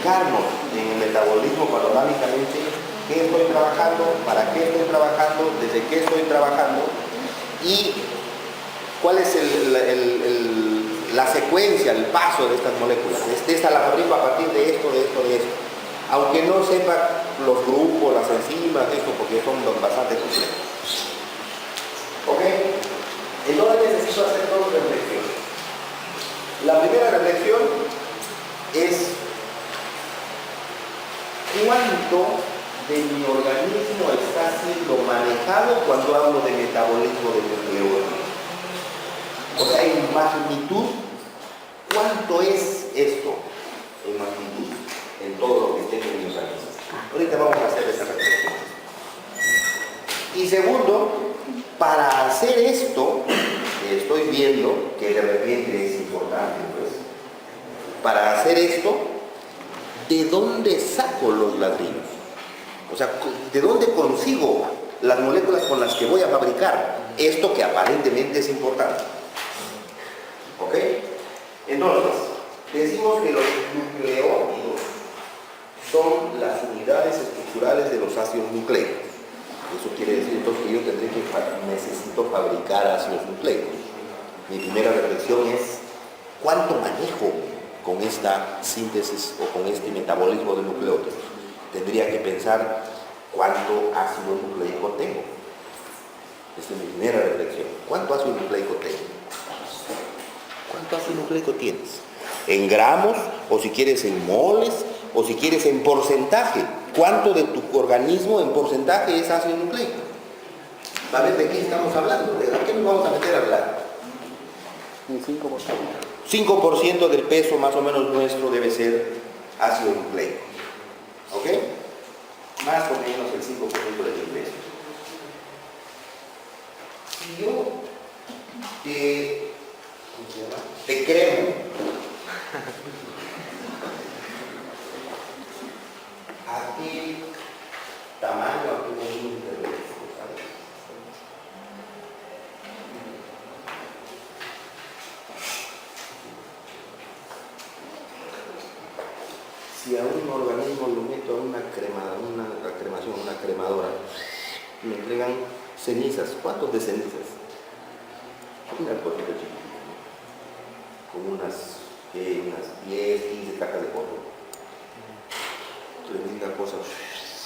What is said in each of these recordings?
ubicarnos en el metabolismo panorámicamente, qué estoy trabajando, para qué estoy trabajando, desde qué estoy trabajando y cuál es la secuencia, el paso de estas moléculas. Esta la fabrico a partir de esto, de esto, de esto. Aunque no sepa los grupos, las enzimas, esto, porque son bastante complejos. ¿Ok? Entonces necesito hacer dos reflexiones. La primera reflexión es cuánto de mi organismo está siendo manejado cuando hablo de metabolismo de nucleótidos. O sea, en magnitud, ¿cuánto es esto en magnitud en todo lo que tengo en mi organismo? Ahorita vamos a hacer esa reflexión. Y segundo, para hacer esto, que estoy viendo que de repente es importante, pues, para hacer esto, ¿de dónde saco los ladrillos? O sea, ¿de dónde consigo las moléculas con las que voy a fabricar esto que aparentemente es importante? ¿Ok? Entonces, decimos que los nucleótidos son las unidades estructurales de los ácidos nucleicos. Eso quiere decir entonces que yo necesito fabricar ácidos nucleicos. Mi primera reflexión es, ¿cuánto manejo con esta síntesis o con este metabolismo de nucleótidos? Tendría que pensar cuánto ácido nucleico tengo. Esa es mi primera reflexión. ¿Cuánto ácido nucleico tengo? ¿Cuánto ácido nucleico tienes? ¿En gramos? O si quieres en moles, o si quieres en porcentaje. ¿Cuánto de tu organismo en porcentaje es ácido nucleico? ¿Va a ver de qué estamos hablando? ¿De qué nos vamos a meter a hablar? Un 5%. 5% del peso más o menos nuestro debe ser ácido nucleico. ¿Ok? Más o menos el 5% del peso. Si yo te cremo a qué tamaño, a qué volumen de peso, ¿sabes? Si a un organismo lo meto a una cremación, una cremadora, me entregan cenizas. ¿Cuántos de cenizas? Una cosita chiquitita, con unas 10, 15 tacas de polvo. Tremenda cosa,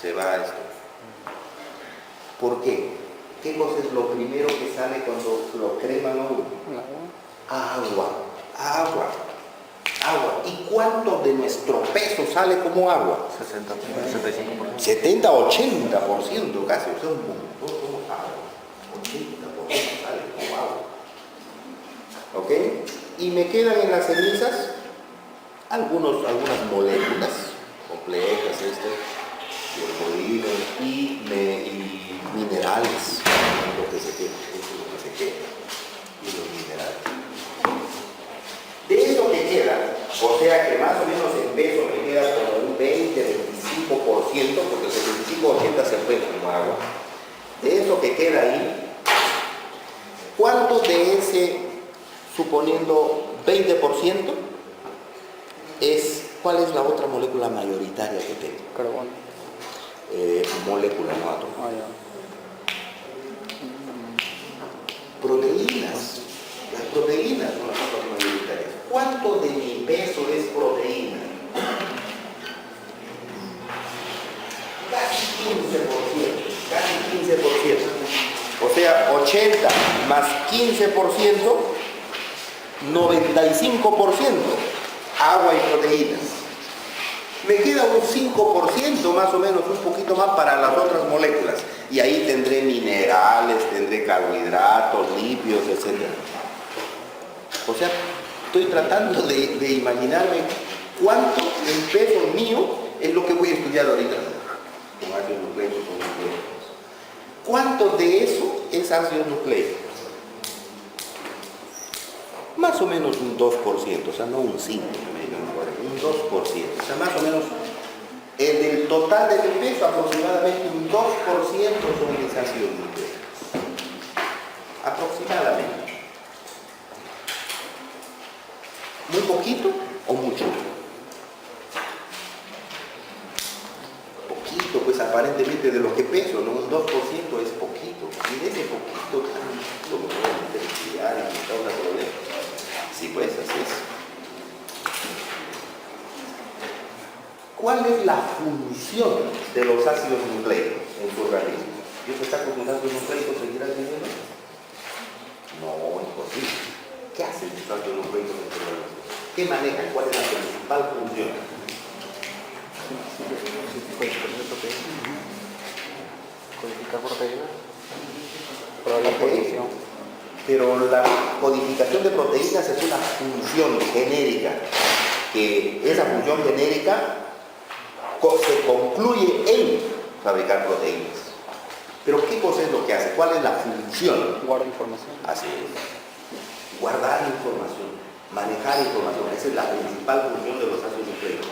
se va esto. ¿Por qué? ¿Qué cosa es lo primero que sale cuando lo creman a uno? Agua. ¿Y cuánto de nuestro peso sale como agua? 60, 75%. 70, 80% casi, o sea, un montón como agua. 80% sale como agua. ¿Ok? Y me quedan en las cenizas algunas moléculas complejas, biopolímeros y minerales, lo que se queda, eso es lo que se queda, y los minerales. De eso que queda, o sea que más o menos en peso me queda como un 20-25%, porque el 75% se fue como agua. De eso que queda ahí, ¿cuánto de ese, suponiendo 20%, cuál es la otra molécula mayoritaria que tengo? Carbono. Molécula, no átomo. Proteínas. Las proteínas son las otras mayoritarias. ¿Cuánto de mi peso es proteína? Casi 15%. O sea, 80 más 15%, 95% agua y proteínas. Me queda un 5% más o menos, un poquito más para las otras moléculas. Y ahí tendré minerales, tendré carbohidratos, lípidos, etc. O sea, estoy tratando de imaginarme cuánto en peso mío es lo que voy a estudiar ahorita. Con ácido nucleico, con nucleótidos. ¿Cuánto de eso es ácido nucleico? Más o menos un 2%, o sea, no un 5%, un 2%. O sea, más o menos, del total de mi peso, aproximadamente un 2% son mis ácidos nucleicos. Aproximadamente. ¿Muy poquito o mucho? consciente de lo que peso, ¿no? Un 2% es poquito. Y de ese poquito, tanto me voy a meter a estudiar y me causa problemas. Sí, pues, así es. ¿Cuál es la función de los ácidos nucleicos en su organismo? ¿Dios está cocinando nucleicos seguirá viviendo? No, imposible. ¿Qué hacen los ácidos nucleicos en su organismo? ¿Qué manejan? ¿Cuál es la principal función? Codificar proteínas. Okay. Pero la codificación de proteínas es una función genérica, que esa función genérica se concluye en fabricar proteínas. Pero ¿qué cosa es lo que hace? ¿Cuál es la función? Guarda información. Así es. Guardar información, manejar información. Esa es la principal función de los ácidos nucleicos.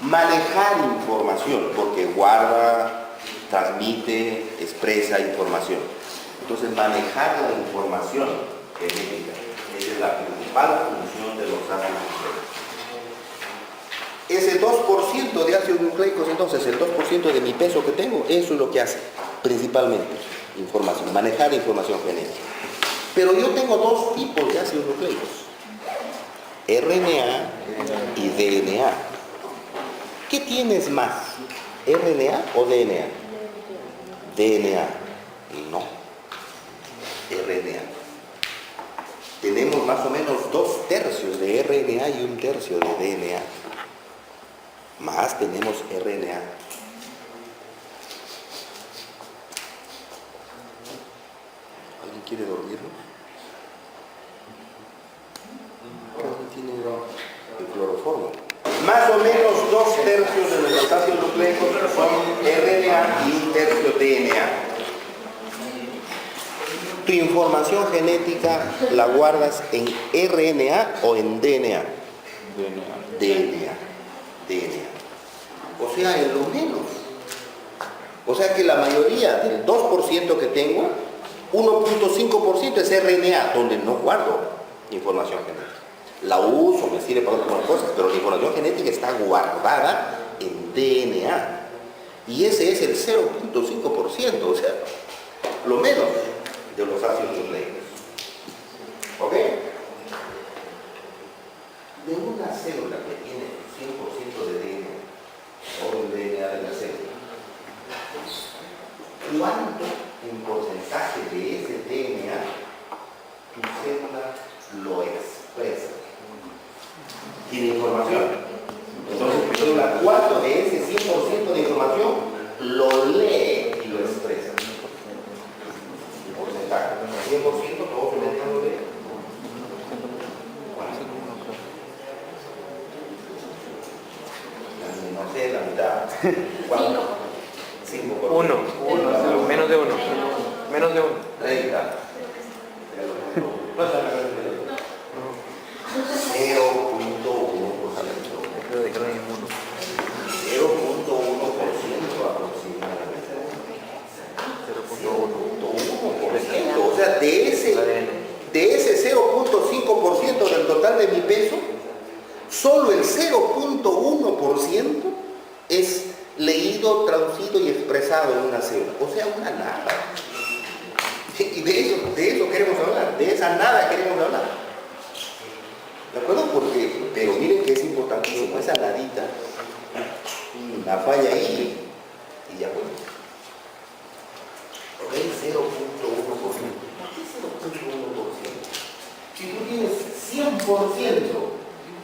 Manejar información, porque guarda, transmite, expresa información. Entonces, manejar la información genética, esa es la principal función de los ácidos nucleicos. Ese 2% de ácidos nucleicos, entonces, el 2% de mi peso que tengo, eso es lo que hace, principalmente, información, manejar información genética. Pero yo tengo dos tipos de ácidos nucleicos, RNA y DNA. ¿Qué tienes más? ¿RNA o DNA? DNA. No. RNA. Tenemos más o menos 2/3 de RNA y 1/3 de DNA. Más tenemos RNA. ¿Alguien quiere dormirlo? ¿Alguien tiene el cloroformo? Más o menos 2/3 de los ácidos nucleicos son RNA y 1/3 DNA. Tu información genética la guardas en RNA o en DNA. DNA. O sea, en lo menos. O sea que la mayoría del 2% que tengo, 1.5% es RNA, donde no guardo información genética. La uso, me sirve para otras cosas, pero la información genética está guardada en DNA. Y ese es el 0.5%, o sea, lo menos de los ácidos nucleicos. ¿Ok? De una célula que tiene 100% de DNA, o el DNA de la célula, ¿cuánto en porcentaje de ese DNA tu célula lo expresa? ¿Tiene información? Entonces tu célula, ¿cuánto de ese 100% de información lo lee y lo expresa? Porcentaje. 100% todo lo lee. No sé, la mitad. ¿Cuánto? 5%. Uno. Menos de uno. Menos de uno. Ahí está. 0.1%. Lo dijeron en uno. 0.1% aproximadamente. 0.1. 0.1%. O sea, de ese 0.5% del total de mi peso, solo el 0.1% es leído, traducido y expresado en una célula. O sea, una nada. Y de eso queremos hablar, de esa nada queremos hablar. ¿De acuerdo? Pero miren que es importantísimo, esa nadita, la falla ahí y ya fue. ¿Ok? 0.1%. ¿Por qué 0.1%? Si tú tienes 100%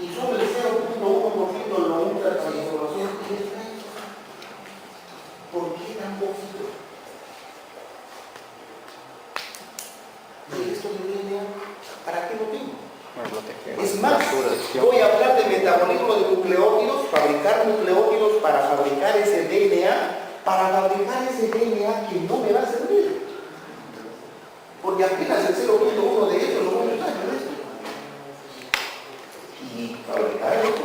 y solo el 0.1% lo usas para información, ¿qué traes? ¿Por qué tan poquito? ¿Y esto de DNA, para qué lo tengo? Es más, voy a hablar de metabolismo de nucleótidos, fabricar nucleótidos para fabricar ese DNA, para fabricar ese DNA que no me va a servir. Porque apenas el 0.1 de eso lo voy a usar, ¿no? Y fabricar esto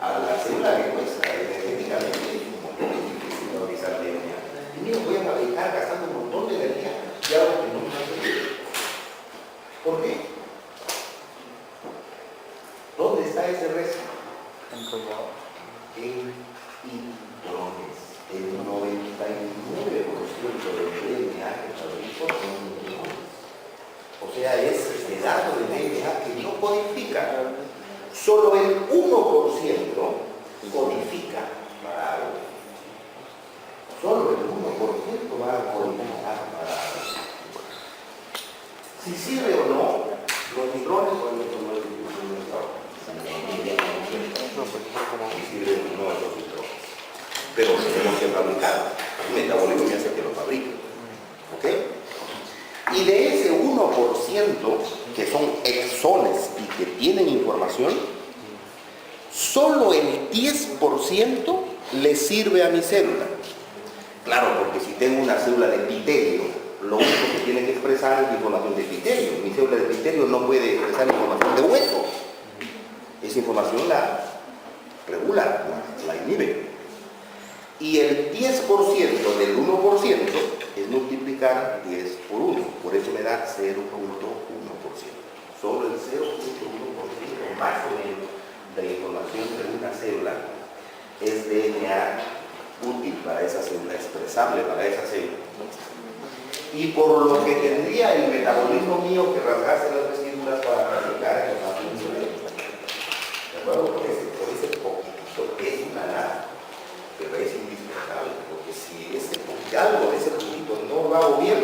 a la célula que cuesta energéticamente un montón de difícil fabricar DNA. Y mira, voy a fabricar gastando un montón de energía y algo que no me va a servir. ¿Por qué? ¿Dónde está ese resto? Enrollado. En intrones. el 99% del DNA que fabrico son neuronas. O sea, ese dato de DNA que no codifica, solo el 1% codifica para algo. Solo el 1% va a codificar para algo. Si sirve o no, los neurones son los que si sirven o no esos neurones. Pero tenemos que fabricar. El metabolismo me hace que lo fabrique. ¿Ok? Y de ese 1% que son exones y que tienen información, solo el 10% le sirve a mi célula. Claro, porque si tengo una célula de epitelio, lo único que tiene que expresar es información de epitelio. Mi célula de epitelio no puede expresar información de hueso. Esa información la regula, la inhibe. Y el 10% del 1% es multiplicar 10 por 1. Por eso me da 0.1%. Solo el 0.1% más o menos de la información de una célula es DNA útil para esa célula, expresable para esa célula. Y por lo que tendría el metabolismo mío que rasgarse las vestiduras para fabricar el ácidos nucleicos. ¿De acuerdo? Por ese poquitito que es una nada, pero es indispensable, porque si algo de ese poquitito no lo hago bien,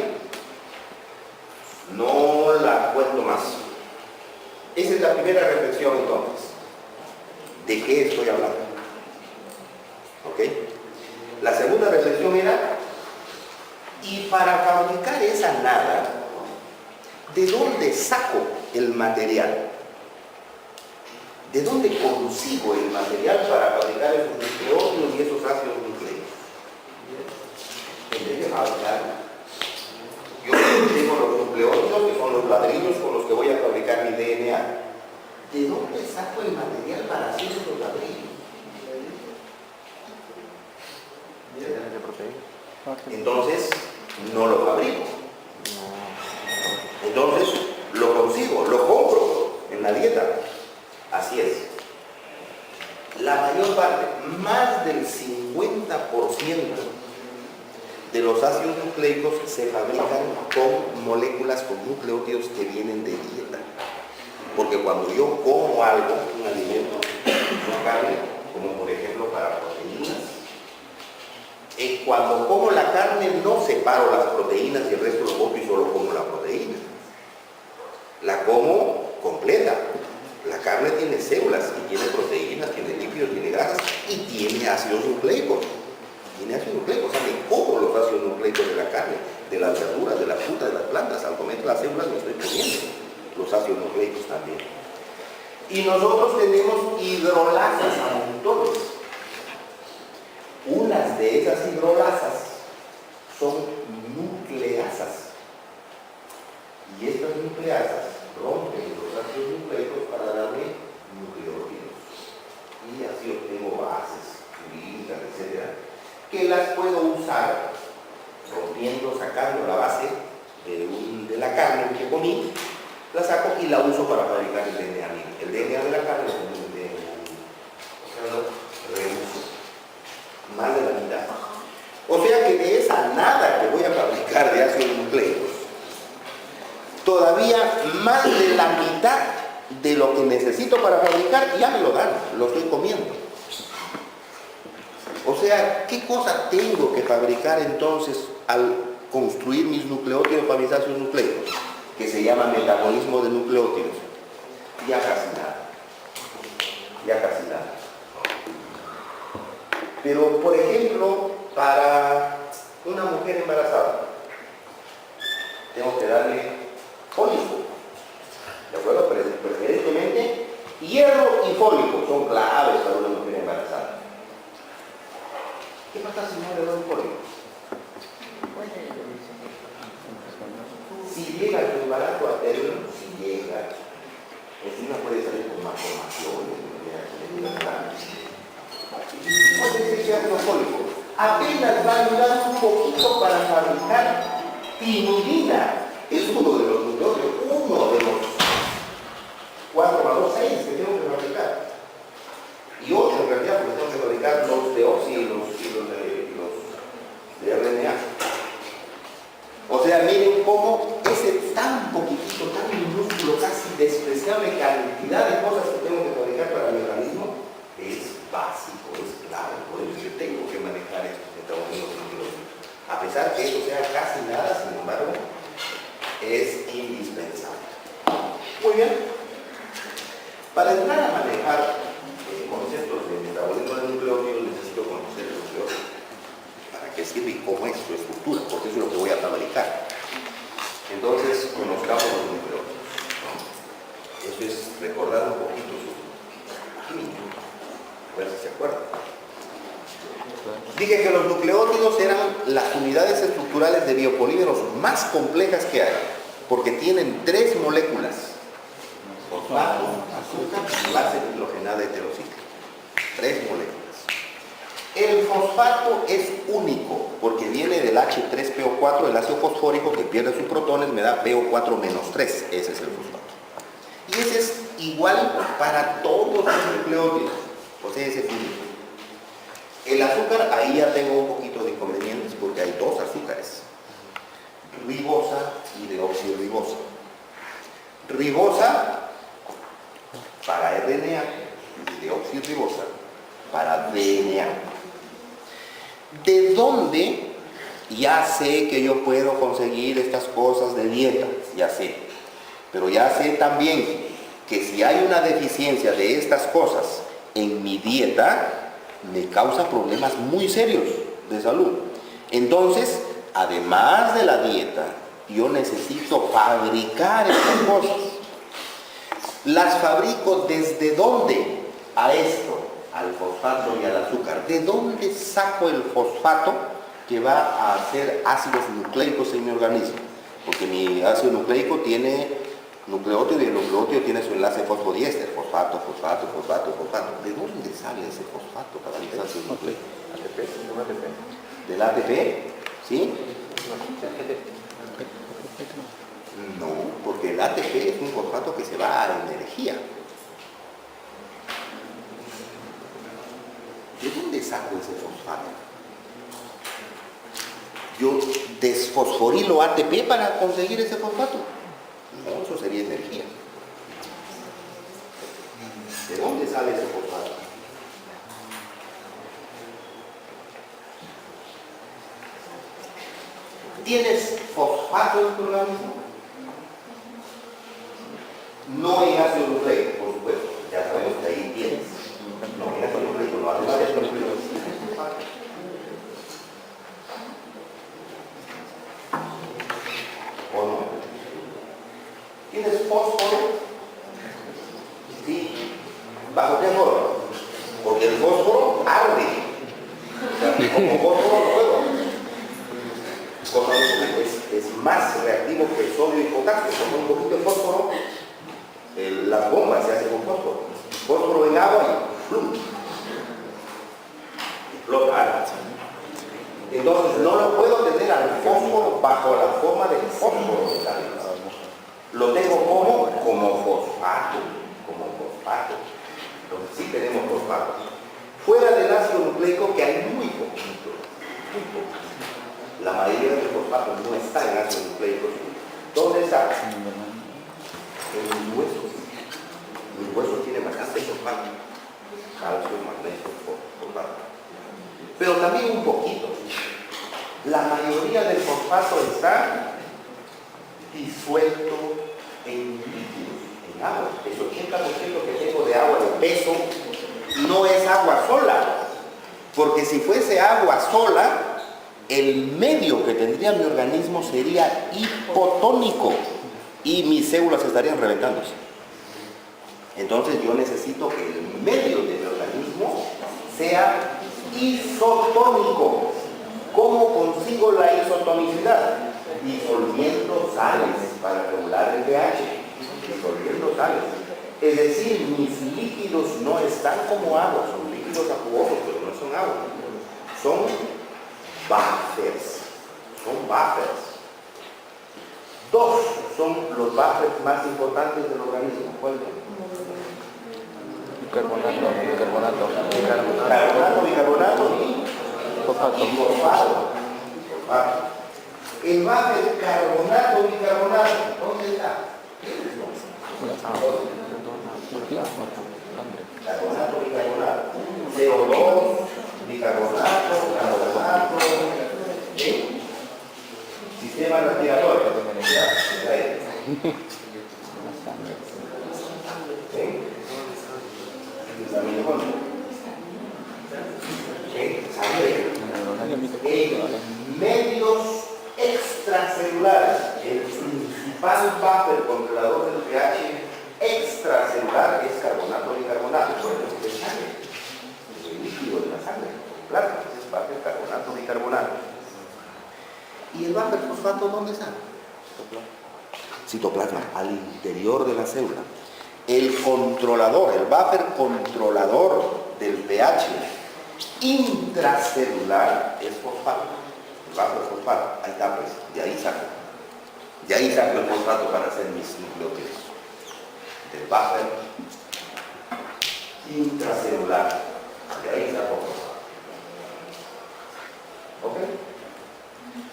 no la cuento más. Esa es la primera reflexión entonces. ¿De qué estoy hablando? ¿Ok? La segunda reflexión era, y para fabricar esa nada, ¿de dónde saco el material? ¿De dónde consigo el material para fabricar esos nucleótidos y esos ácidos nucleicos? Tendré que fabricar. Yo tengo los nucleótidos, que son los ladrillos con los que voy a fabricar mi DNA. ¿De dónde saco el material para hacer esos ladrillos? Entonces, no lo fabrico. Entonces, lo consigo, lo compro en la dieta. Así es. La mayor parte, más del 50% de los ácidos nucleicos se fabrican con moléculas, con nucleótidos que vienen de dieta. Porque cuando yo como algo, un alimento, una carne, como por ejemplo para proteínas, cuando como la carne no separo las proteínas y el resto lo boto y solo como la proteína. La como completa. La carne tiene células y tiene proteínas, tiene lípidos, tiene grasas y tiene ácidos nucleicos. Tiene ácidos nucleicos, o sea, me como los ácidos nucleicos de la carne, de las verduras, de la fruta, de las plantas. Al comer las células me estoy comiendo los ácidos nucleicos también. Y nosotros tenemos hidrolasas a montones. Unas de esas hidrolasas son nucleasas. Y estas nucleasas rompen los ácidos nucleicos para darme nucleótidos. Y así obtengo bases, fibras, etc. Que las puedo usar rompiendo, sacando la base de la carne que comí, la saco y la uso para fabricar el DNA. El DNA de la carne es un DNA. O sea, lo reuso. Más de la mitad. O sea que de esa nada que voy a fabricar de ácidos nucleicos, todavía más de la mitad de lo que necesito para fabricar ya me lo dan, lo estoy comiendo. O sea, ¿qué cosa tengo que fabricar entonces al construir mis nucleótidos para mis ácidos nucleicos? Que se llama metabolismo de nucleótidos. Ya casi nada. Ya casi nada. Pero, por ejemplo, para una mujer embarazada, tengo que darle fólico. ¿De acuerdo? Preferentemente, hierro y fólico son claves para una mujer embarazada. ¿Qué pasa si no le doy fólico? Si llega el embarazo a término, si llega, encima puede salir con malformaciones, puede ser que ácido fólico apenas va a ayudar un poquito para fabricar timidina. Es uno de los nucleótidos, uno de los 4 más 2, 6 que tengo que fabricar. Y 8 en realidad, porque tengo que fabricar los deoxi y los sea, miren cómo ese tan poquitito, tan minúsculo, casi despreciable cantidad de cosas que tengo que fabricar para mi organismo es básico, es clave. Por eso yo tengo que manejar estos metabolitos. A pesar que eso sea casi nada, sin embargo, es indispensable. Muy bien. Para entrar a manejar conceptos de metabolismo de nucleótidos, necesito conocer el nucleótido. ¿Para qué sirve y cómo es su estructura? Porque eso es lo que voy a fabricar. Entonces, conozcamos los nucleótidos. Eso es recordar un poquito su química. A ver si se acuerdan. Dije que los nucleótidos eran las unidades estructurales de biopolímeros más complejas que hay, porque tienen 3 moléculas: fosfato, azúcar y base hidrogenada heterocíclica. 3 moléculas. El fosfato es único porque viene del H3PO4, el ácido fosfórico que pierde sus protones, me da PO4-3. Ese es el fosfato. Y ese es igual para todos los nucleótidos. O sea, ese es único. El azúcar, ahí ya tengo un poquito de inconvenientes porque hay 2 azúcares: ribosa y deoxirribosa. Ribosa para RNA y deoxirribosa para DNA. ¿De dónde? Ya sé que yo puedo conseguir estas cosas de dieta, ya sé. Pero ya sé también que si hay una deficiencia de estas cosas en mi dieta, me causa problemas muy serios de salud. Entonces, además de la dieta, yo necesito fabricar estas cosas. Las fabrico ¿desde dónde? A esto, al fosfato y al azúcar. ¿De dónde saco el fosfato que va a hacer ácidos nucleicos en mi organismo? Porque mi ácido nucleico tiene nucleótido y el nucleótido tiene su enlace fosfodiéster, fosfato, fosfato, fosfato, fosfato. ¿De dónde sale ese fosfato para mis ácidos nucleicos? ATP, ¿del ATP? ¿Sí? No, porque el ATP es un fosfato que se va a energía. ¿De dónde saco ese fosfato? ¿Yo desfosforilo ATP para conseguir ese fosfato? No, eso sería energía. ¿De dónde sale ese fosfato? ¿Tienes fosfato en tu organismo? No en ácido nucleico, por supuesto. Ya sabemos que ahí tienes. No en ácido nucleico, no hace ácido nucleico. ¿O no? ¿Tienes fósforo? Sí. ¿Bajo qué forma? Porque el fósforo arde. O sea, como fósforo no puedo. Es más reactivo que el sodio y potasio. Con un poquito de fósforo, las bombas se hacen con fósforo. Fósforo en agua y flum. Explota. Entonces no lo puedo tener al fósforo bajo la forma del fósforo. Lo tengo como fosfato. Entonces sí tenemos fosfato. Fuera del ácido nucleico, que hay muy poquito. La mayoría de los fosfatos no está en ácido nucleico. ¿Dónde está? En mis huesos. Mis huesos tienen bastante fosfato. Calcio, magnesio, fosfato. Pero también un poquito. La mayoría del fosfato está disuelto en líquidos, en agua. El 80% que tengo de agua de peso no es agua sola. Porque si fuese agua sola, el medio que tendría mi organismo sería hipotónico y mis células estarían reventándose. Entonces yo necesito que el medio de mi organismo sea isotónico. ¿Cómo consigo la isotonicidad? Disolviendo sales para regular el pH. Disolviendo sales. Es decir, mis líquidos no están como agua, son líquidos acuosos, pero no son agua. Son buffers. Dos son los buffers más importantes del organismo. ¿Cuál es? Bicarbonato Carbonato, bicarbonato y fosfato. El el buffer carbonato-bicarbonato, ¿dónde está? Carbonato-bicarbonato. CO2, bicarbonato, carbonato. ¿Sí? Sistema respiratorio. Ahí. ¿Sí? La mitocondria. ¿Sí? Sangre. Medios extracelulares. El principal buffer controlador del pH extracelular es carbonato-bicarbonato. Por eso es sangre. Es el líquido de la sangre. Plasma. Es buffer carbonato-bicarbonato. ¿Y el buffer fosfato dónde está? Citoplasma, al interior de la célula. El controlador, el buffer controlador del pH intracelular es fosfato. El buffer fosfato, ahí está pues, de ahí saco el fosfato para hacer mis nucleótidos. Del buffer intracelular, de ahí saco fosfato. ¿Ok?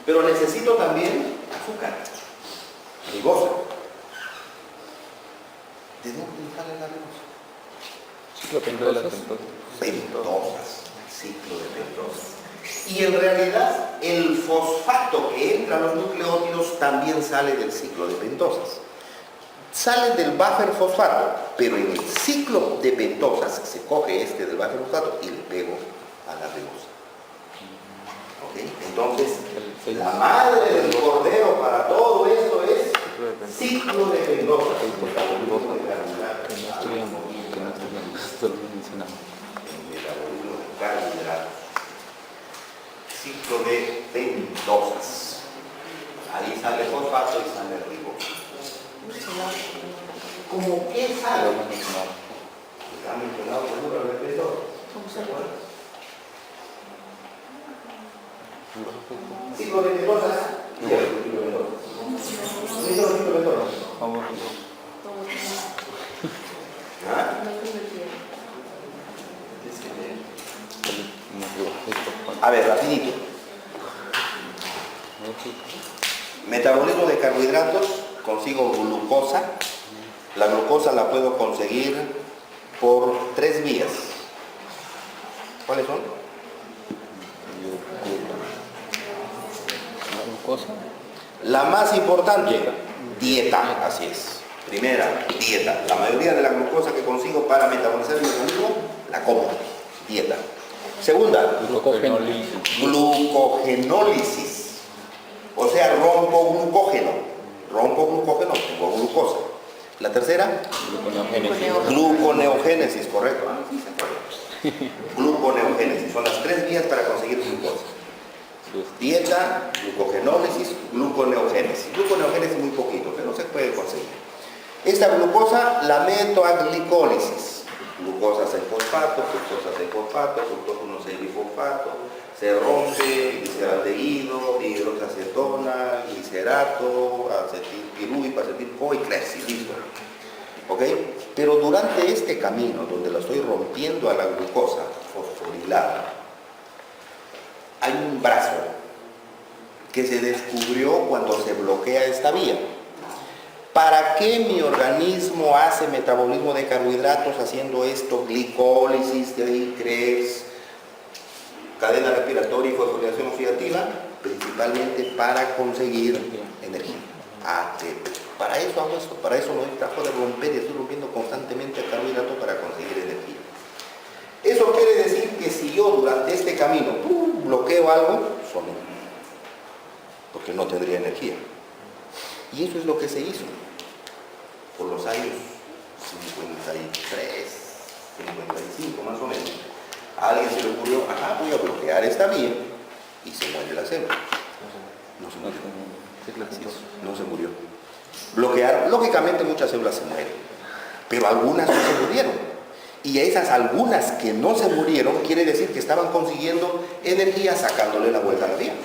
Pero necesito también azúcar, ribosa. ¿De dónde sale la ribosa? Ciclo pentosas. Pentosas, ciclo de pentosas. Y en realidad el fosfato que entra a los nucleótidos también sale del ciclo de pentosas. Sale del buffer fosfato, pero en el ciclo de pentosas se coge este del buffer fosfato y le pego a la ribosa. ¿Okay? Entonces, la madre del cordero para todo esto es ciclo de pentosas. Metabolismo de carbohidratos. Ciclo de pentosas. Ahí sale fosfato y sale ribosa. ¿Cómo qué sale? Está mencionado seguro el pentosas. ¿Cómo se acuerda? Ciclo de pentosas. Ciclo de pentosas. A ver, rapidito. Metabolismo de carbohidratos, consigo glucosa. La glucosa la puedo conseguir por 3 vías. ¿Cuáles son? La más importante, dieta, así es. Primera, dieta. La mayoría de la glucosa que consigo para metabolizar el organismo, la como. Dieta. Segunda, glucogenólisis. O sea, rompo glucógeno. Rompo glucógeno, tengo glucosa. La tercera, gluconeogénesis, correcto. Gluconeogénesis. Son las 3 vías para conseguir glucosa. Dieta, glucogenólisis, gluconeogénesis. Gluconeogénesis muy poquito, pero se puede conseguir. Esta glucosa la meto a glicólisis. Glucosa 6-fosfato, fructosa 6-fosfato, fructosa 1,6-bifosfato, se rompe, gliceraldehído, dihidroxiacetona, glicerato, acetilpirúvico, acetil-CoA y clexi, listo. ¿Ok? Pero durante este camino, donde la estoy rompiendo a la glucosa fosforilada, hay un brazo que se descubrió cuando se bloquea esta vía. ¿Para qué mi organismo hace metabolismo de carbohidratos haciendo esto? Glicólisis, de ahí Krebs, cadena respiratoria y fosforilación oxidativa, principalmente para conseguir energía. ATP. Para eso hago esto, para eso no trato de romper y estoy rompiendo constantemente el carbohidrato para conseguir energía. Eso quiere decir que si yo durante este camino bloqueo algo, somos, porque no tendría energía. Y eso es lo que se hizo por los años 53, 55 más o menos. A alguien se le ocurrió, voy a bloquear esta vía y se muere la célula. No se murió. No se murió. Bloquear, lógicamente muchas células se mueren, pero algunas no se murieron. Y esas algunas que no se murieron quiere decir que estaban consiguiendo energía sacándole la vuelta a la vía.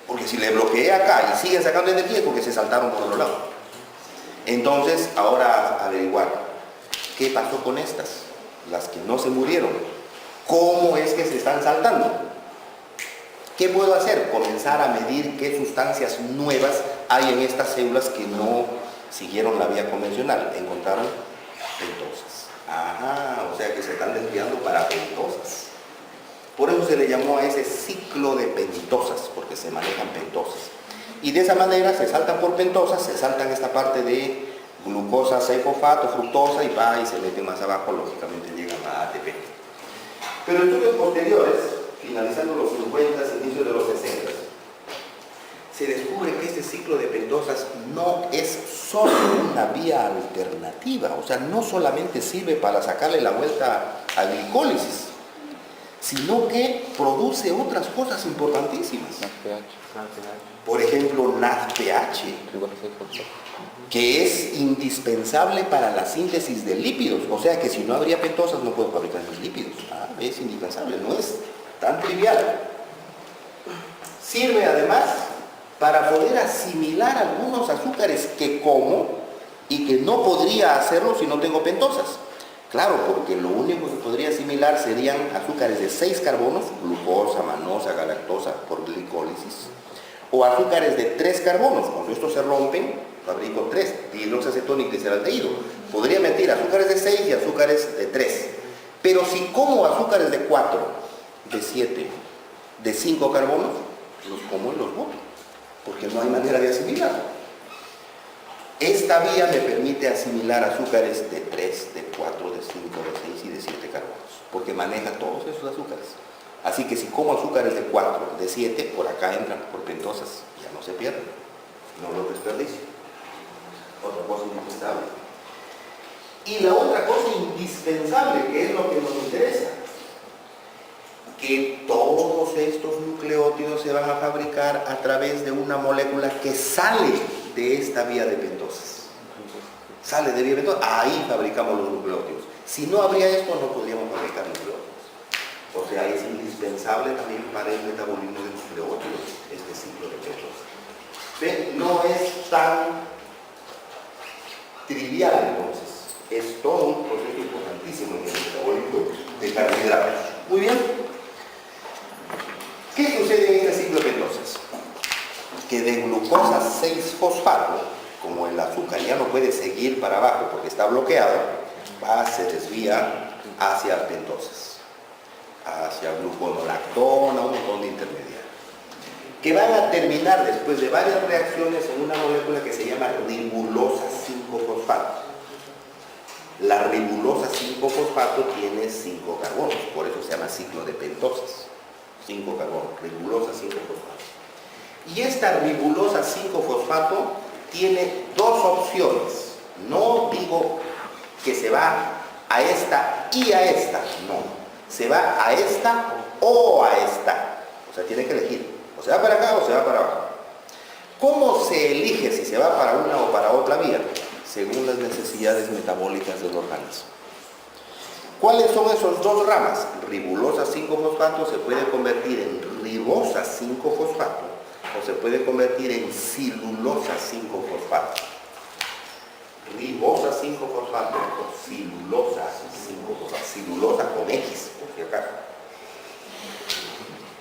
Porque si le bloqueé acá y siguen sacando energía es porque se saltaron por otro lado. Entonces, ahora averiguar qué pasó con estas, las que no se murieron. ¿Cómo es que se están saltando? ¿Qué puedo hacer? Comenzar a medir qué sustancias nuevas hay en estas células que no siguieron la vía convencional. Encontraron pentosas. Ajá, o sea que se están desviando para pentosas. Por eso se le llamó a ese ciclo de pentosas, porque se manejan pentosas. Y de esa manera se saltan por pentosas, se saltan esta parte de glucosa, 6-fosfato, fructosa y se meten más abajo, lógicamente llegan a ATP. Pero en estudios posteriores, finalizando los 50, inicios de los 60, se descubre que este ciclo de pentosas no es solo una vía alternativa, o sea, no solamente sirve para sacarle la vuelta a glicólisis, sino que produce otras cosas importantísimas. Por ejemplo, NADPH, que es indispensable para la síntesis de lípidos, o sea que si no habría pentosas no puedo fabricar mis lípidos. Es indispensable, no es tan trivial. Sirve además para poder asimilar algunos azúcares que como y que no podría hacerlo si no tengo pentosas. Claro, porque lo único que podría asimilar serían azúcares de 6 carbonos, glucosa, manosa, galactosa, por glicólisis, o azúcares de 3 carbonos. Cuando estos se rompen, fabrico 3, dihidroxacetona y gliceraldehído. Podría meter azúcares de 6 y azúcares de 3. Pero si como azúcares de 4, de 7, de 5 carbonos, los como y los boto, porque no hay manera de asimilarlo. Esta vía me permite asimilar azúcares de 3, de 4, de 5, de 6 y de 7 carbonos, porque maneja todos esos azúcares. Así que si como azúcares de 4, de 7, por acá entran por pentosas, ya no se pierden, no los desperdicio. Otra cosa indispensable. Y la otra cosa indispensable, que es lo que nos interesa, que todos estos nucleótidos se van a fabricar a través de una molécula que sale de esta vía de pentosas. Sale de vía de pentosas, ahí fabricamos los nucleótidos. Si no habría esto, no podríamos fabricar nucleótidos. O sea, es indispensable también para el metabolismo de nucleótidos este ciclo de pentosas. ¿Ven? No es tan trivial entonces. Es todo un proceso importantísimo en el metabolismo de carbohidratos. Muy bien. ¿Qué sucede en este ciclo de pentosas? Que de glucosa 6-fosfato, como el azúcar ya no puede seguir para abajo porque está bloqueado, se desvía hacia pentosas, hacia gluconolactona, un montón de intermediarios, que van a terminar después de varias reacciones en una molécula que se llama ribulosa 5-fosfato. La ribulosa 5-fosfato tiene 5 carbonos, por eso se llama ciclo de pentosas. 5 carbonos, ribulosa 5-fosfato. Y esta ribulosa 5-fosfato tiene dos opciones. No digo que se va a esta y a esta, no. Se va a esta o a esta. O sea, tiene que elegir. O se va para acá o se va para abajo. ¿Cómo se elige si se va para una o para otra vía? Según las necesidades metabólicas del organismo. ¿Cuáles son esos dos ramas? Ribulosa 5-fosfato se puede convertir en ribosa 5-fosfato o se puede convertir en silulosa 5-fosfato. Ribosa 5-fosfato o silulosa 5-fosfato. Silulosa con X, por si acaso.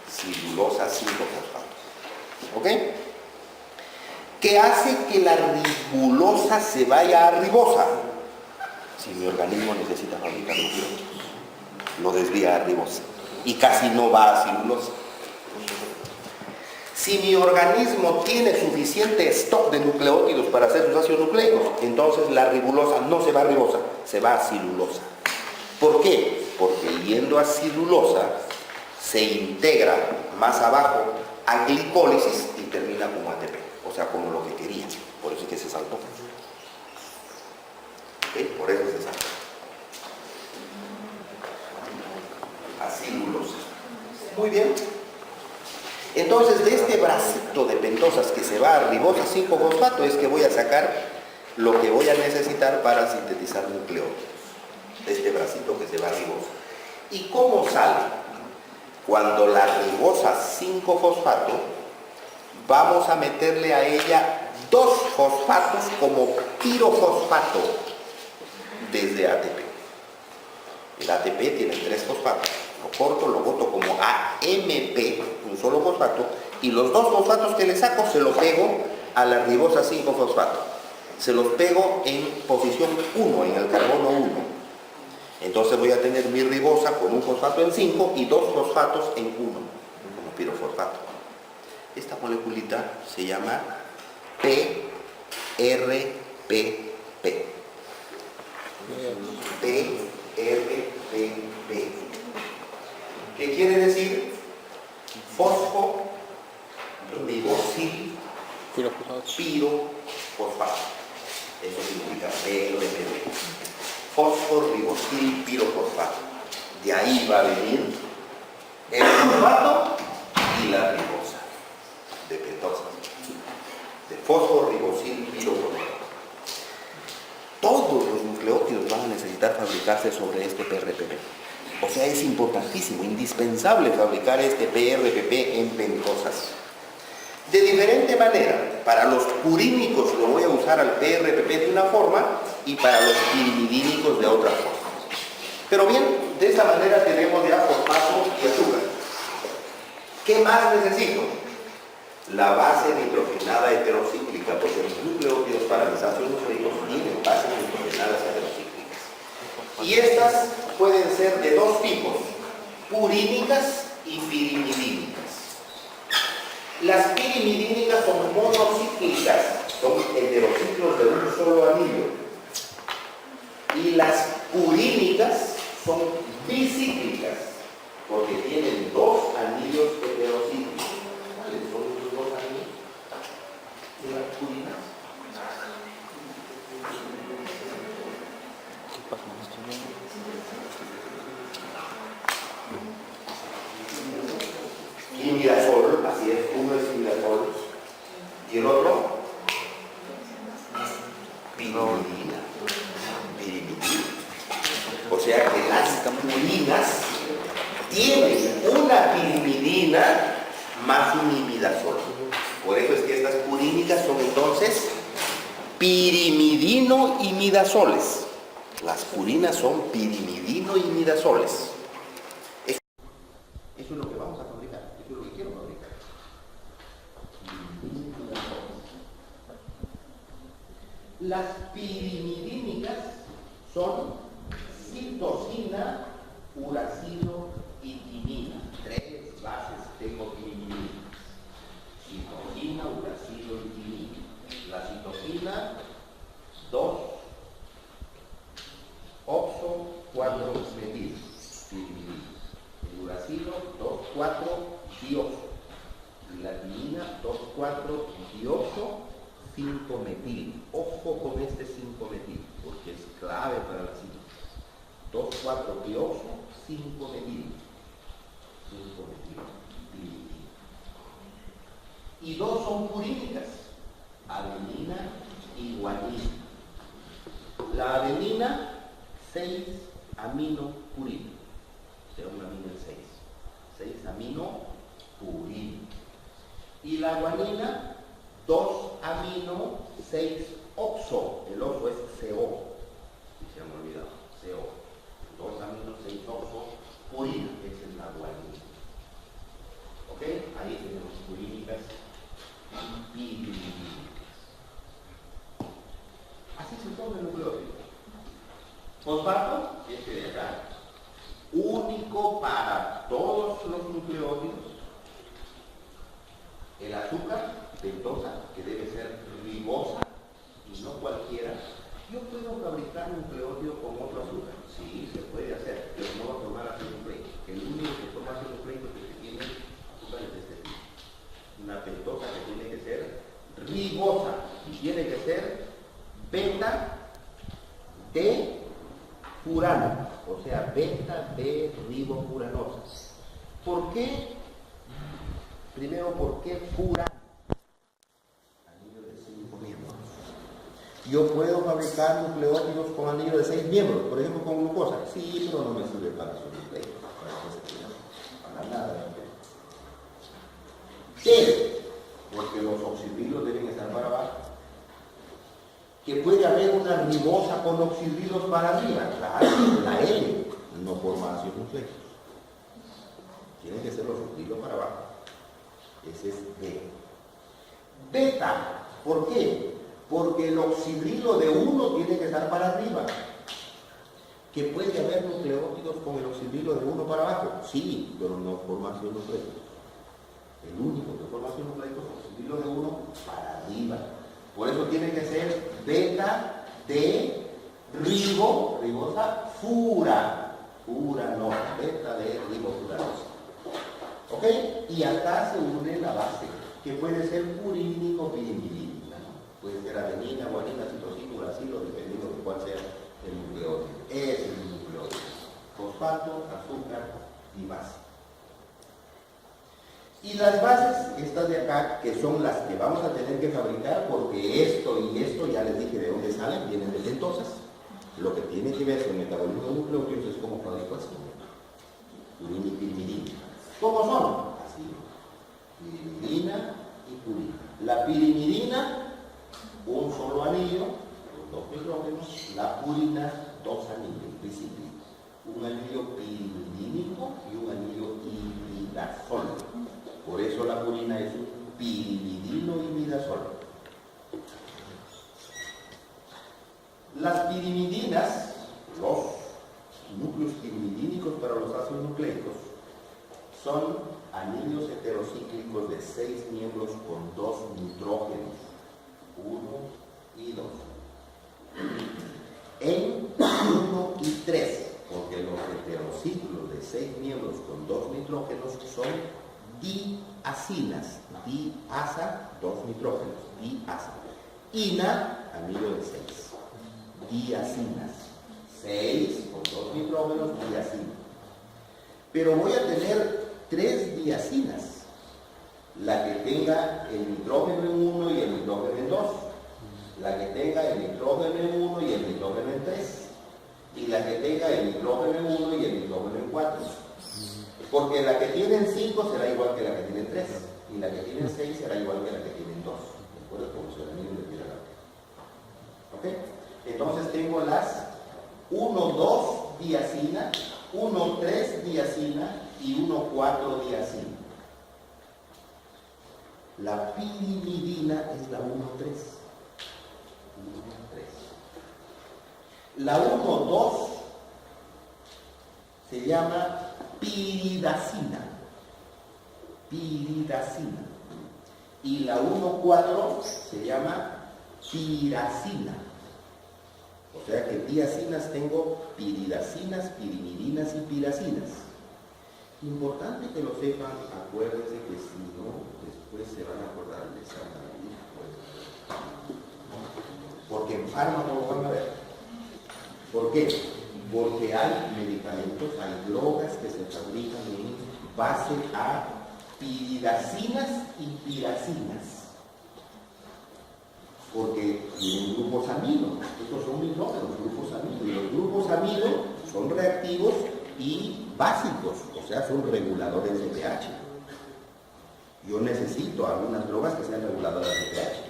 Silulosa 5-fosfato. ¿Ok? ¿Qué hace que la ribulosa se vaya a ribosa? Si mi organismo necesita fabricar nucleótidos, lo desvía a ribosa y casi no va a silulosa. Si mi organismo tiene suficiente stock de nucleótidos para hacer sus ácidos nucleicos, entonces la ribulosa no se va a ribosa, se va a silulosa. ¿Por qué? Porque yendo a silulosa se integra más abajo a glicólisis y termina como ATP, o sea, como lo que quería. Por eso es que se saltó. ¿Okay? Por eso se saltó. A silulosa. Muy bien. Entonces, de este bracito de pentosas que se va a ribosa 5-fosfato es que voy a sacar lo que voy a necesitar para sintetizar nucleótidos. De este bracito que se va a ribosa. ¿Y cómo sale? Cuando la ribosa 5-fosfato, vamos a meterle a ella 2 fosfatos como pirofosfato desde ATP. El ATP tiene 3 fosfatos. Lo corto, lo boto como AMP, un solo fosfato, y los dos fosfatos que le saco se los pego a la ribosa 5-fosfato. Se los pego en posición 1, en el carbono 1. Entonces voy a tener mi ribosa con un fosfato en 5 y dos fosfatos en 1, como pirofosfato. Esta moleculita se llama PRPP. PRPP. ¿Qué quiere decir? Fosforibosil pirofosfato. Eso significa PRPP. Fosforibosil pirofosfato. De ahí va a venir el fosfato y la ribosa de petosa. De fosforibosil pirofosfato. Todos los nucleótidos van a necesitar fabricarse sobre este PRPP. O sea, es importantísimo, indispensable fabricar este PRPP en pentosas. De diferente manera, para los purínicos lo voy a usar al PRPP de una forma y para los pirimidínicos de otra forma. Pero bien, de esta manera tenemos ya fosfato y azúcar. ¿Qué más necesito? La base nitrogenada heterocíclica, porque los nucleótidos para los ácidos nucleicos tienen bases nitrogenadas heterocíclicas. Y estas pueden ser de dos tipos, purínicas y pirimidínicas. Las pirimidínicas son monocíclicas, son heterociclos de un solo anillo. Y las purínicas son bicíclicas, porque tienen dos anillos heterocíclicos. ¿Cuáles son los dos anillos de las purinas? Imidazol, así es, uno es imidazol y el otro pirimidina. O sea que las purinas tienen una pirimidina más un imidazol. Por eso es que estas purínicas son entonces pirimidino-imidazoles. Las purinas son pirimidino-imidazoles. Eso es lo que vamos a fabricar, eso es lo que quiero fabricar. Las pirimidínicas son citosina, uracilo y timina. Tres bases tengo pirimidínicas. Citosina, uracilo y timina. La citosina, 2 oxo-4-metil, pirimidina. El uracilo, 2,4-dioxo. Y la timina, 2,4-dioxo-5-metil. Ojo con este 5-metil, porque es clave para la síntesis. 2,4-dioxo-5-metil. 5-metil. Y dos son purínicas, adenina y guanina. La adenina, 6-aminopurina. O sea, un amino en 6 aminopurina. Y la guanina, 2-amino-6-oxo. El oxo es CO. Si se han olvidado, CO. 2-amino-6-oxo, purina. Esa es la guanina. ¿Ok? Ahí tenemos purínicas y pirimidínicas. Así se toma el nucleótido. Fosfato, este de acá, único para todos los nucleótidos. El azúcar, pentosa, que debe ser ribosa y no cualquiera. Yo puedo fabricar nucleótido con otro azúcar. Sí, se puede hacer, pero no va a tomar ácido nucleico. El único que toma ácido nucleico es el que tiene azúcares de este tipo. Una pentosa que tiene que ser ribosa y tiene que ser beta de furano, o sea, beta de ribofuranosa. ¿Por qué? Primero, ¿por qué furano? Anillo de 5 miembros. Yo puedo fabricar nucleótidos con anillo de 6 miembros, por ejemplo con glucosa. Sí, pero no me sirve para su nucleico, para nada. ¿Qué? Porque los oxidrilos deben estar para abajo. Que puede haber una ribosa con oxidrilos para arriba. La L no forma ácidos nucleicos. Tienen que ser los oxidrilos para abajo. Ese es B. Beta, ¿por qué? Porque el oxidrilo de 1 tiene que estar para arriba. ¿Que puede haber nucleótidos con el oxidrilo de 1 para abajo? Sí, pero no formación nucleica. El único que formación nucleica es oxidrilo de 1 para arriba. Por eso tiene que ser beta de ribosa furanosa. Beta de ribofuranosa. ¿Ok? Y acá se une la base, que puede ser purínico o pirimidina, ¿no? Puede ser adenina, guanina, citosina, uracilo, dependiendo de cuál sea el nucleótido. Es el nucleótido. Fosfato, azúcar y base. Y las bases, estas de acá, que son las que vamos a tener que fabricar, porque esto y esto, ya les dije de dónde salen, vienen de pentosas. Lo que tiene que ver con el metabolismo de nucleótidos es cómo fabrico así. Purina y pirimidina. ¿Cómo son? Así. Pirimidina y purina. La pirimidina, un solo anillo, los 2 hidrógenos. La purina, 2 anillos, principio. Un anillo pirimidínico y un anillo imidazol. Por eso la purina es un pirimidino imidazol. Las pirimidinas, los núcleos pirimidínicos para los ácidos nucleicos, son anillos heterocíclicos de 6 miembros con 2 nitrógenos, 1 y 2. En 1 y 3, porque los heterociclos de 6 miembros con 2 nitrógenos son diacinas. Diasa, 2 nitrógenos, diasa. Ina, anillo de 6. Diacinas. 6 con 2 nitrógenos, diacina. Pero voy a tener 3 diacinas. La que tenga el nitrógeno en 1 y el nitrógeno en 2. La que tenga el nitrógeno en 1 y el nitrógeno en 3. Y la que tenga el nitrógeno en 1 y el nitrógeno en 4. Porque la que tiene en 5 será igual que la que tiene en 3. Y la que tiene en 6 será igual que la que tiene en 2. Por el funcionamiento de tira. ¿Ok? Entonces tengo las 1,2 diacina, 1,3 diacina y 1,4 diacina. La pirimidina es la 1,3. 1,3. La 1,2 se llama piridacina. Piridacina. Y la 1,4 se llama piracina. O sea que diacinas tengo piridacinas, pirimidinas y piracinas. Importante que lo sepan, acuérdense que si no, después se van a acordar de esa maravilla. Porque en fármaco lo van a ver. ¿Por qué? Porque hay medicamentos, hay drogas que se fabrican en base a piridacinas y piracinas. Porque tienen grupos amino. Estos son nitrógenos, grupos amino. Y los grupos amino son reactivos y básicos, o sea, son reguladores de pH. Yo necesito algunas drogas que sean reguladoras de pH.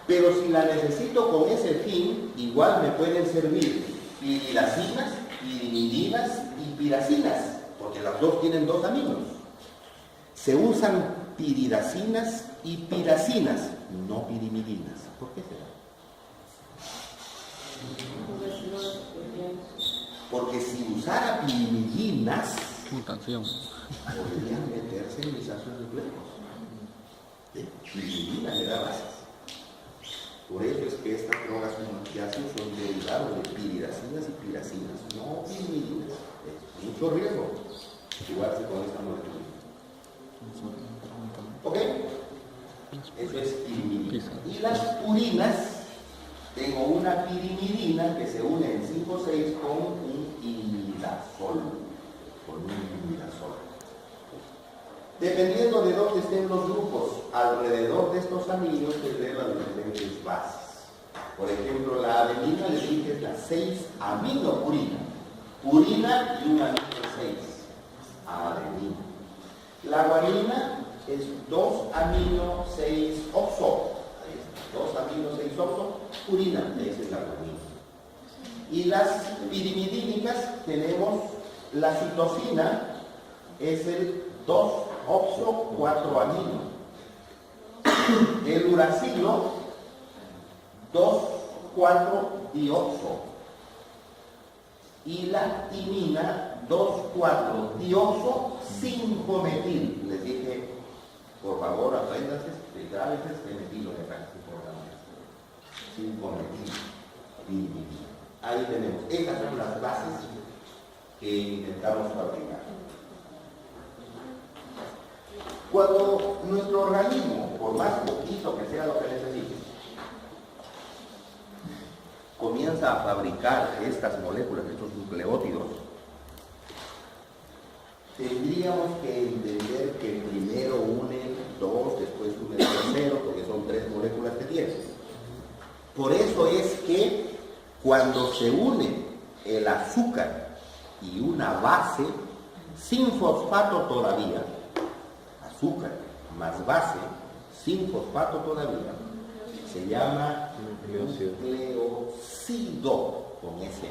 Pero si la necesito con ese fin, igual me pueden servir piridacinas, pirimidinas y piracinas, porque las dos tienen 2 aminos. Se usan piridacinas y piracinas, no pirimidinas. ¿Por qué será? Porque si usara pirimidinas, podrían meterse en mis ácidos nucleicos. Pirimidina le da bases. Por eso es que estas drogas monoquiáceos son derivados de piridacinas y piracinas, no pirimidinas. Es mucho riesgo jugarse con esta molécula. ¿Ok? Eso es pirimidina. Y las purinas, tengo una pirimidina que se une en 5,6 con un imidazol. Dependiendo de dónde estén los grupos, alrededor de estos anillos tendré las diferentes bases. Por ejemplo, la adenina les dije es la 6-aminopurina. Purina y un anillo 6. Adenina. La guanina es 2-amino-6-oxo. 2-amino-6-oxo, purina, esa es la guanina. Y las pirimidínicas tenemos la citosina, es el 2-oxo-4-amino. El uracilo 2,4-dioxo y la timina 2,4-dioxo 5-metil. Les dije, por favor, apréndanse, grábense este metilo de acá, 5-metil. Ahí tenemos, estas son las bases que intentamos fabricar. Cuando nuestro organismo, por más poquito que sea lo que necesite, comienza a fabricar estas moléculas, estos nucleótidos, tendríamos que entender que primero unen dos, después unen tercero, porque son 3 moléculas que tiene. Por eso es que cuando se une el azúcar y una base, sin fosfato todavía, azúcar más base, sin fosfato todavía, se llama nucleócido, con ese,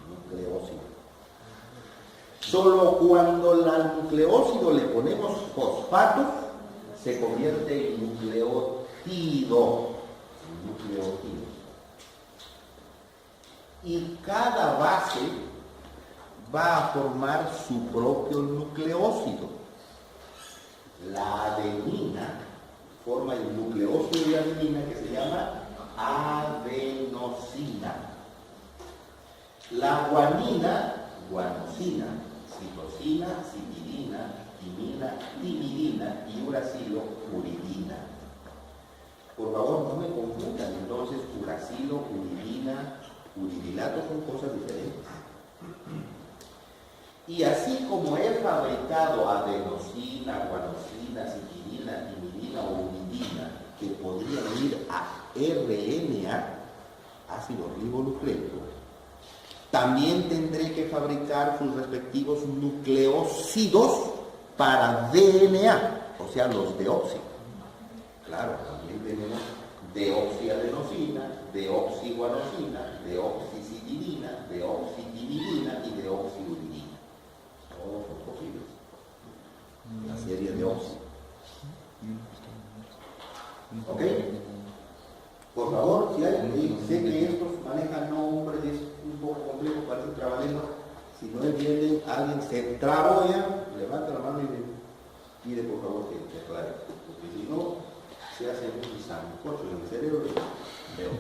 nucleócido. Solo cuando al nucleócido le ponemos fosfato, se convierte en nucleótido. Y cada base va a formar su propio nucleócido. La adenina forma el nucleócido de adenina que se llama adenosina. La guanina, guanosina, citosina, citidina, timina, timidina y uracilo, uridina. Por favor, no me confundan, entonces uracilo, uridina, uridilato son cosas diferentes. Y así como he fabricado adenosina, guanosina, citidina, timidina o uridina, que podrían ir a RNA, ácido ribonucleico, también tendré que fabricar sus respectivos nucleócidos para DNA, o sea, los deoxi. Claro, también tenemos deoxiadenosina, deoxiguanosina, deoxicitidina, deoxitimidina y deoxiuridina. Todos son posibles. La serie de oxi. ¿Ok? Por favor, si hay, sé que estos manejan nombres, es un poco complejo para el trabalengua. Si no entienden, alguien se trabó ya, levanta la mano y me pide por favor que te aclare. Porque si no, se hace un sancocho en el cerebro y veo.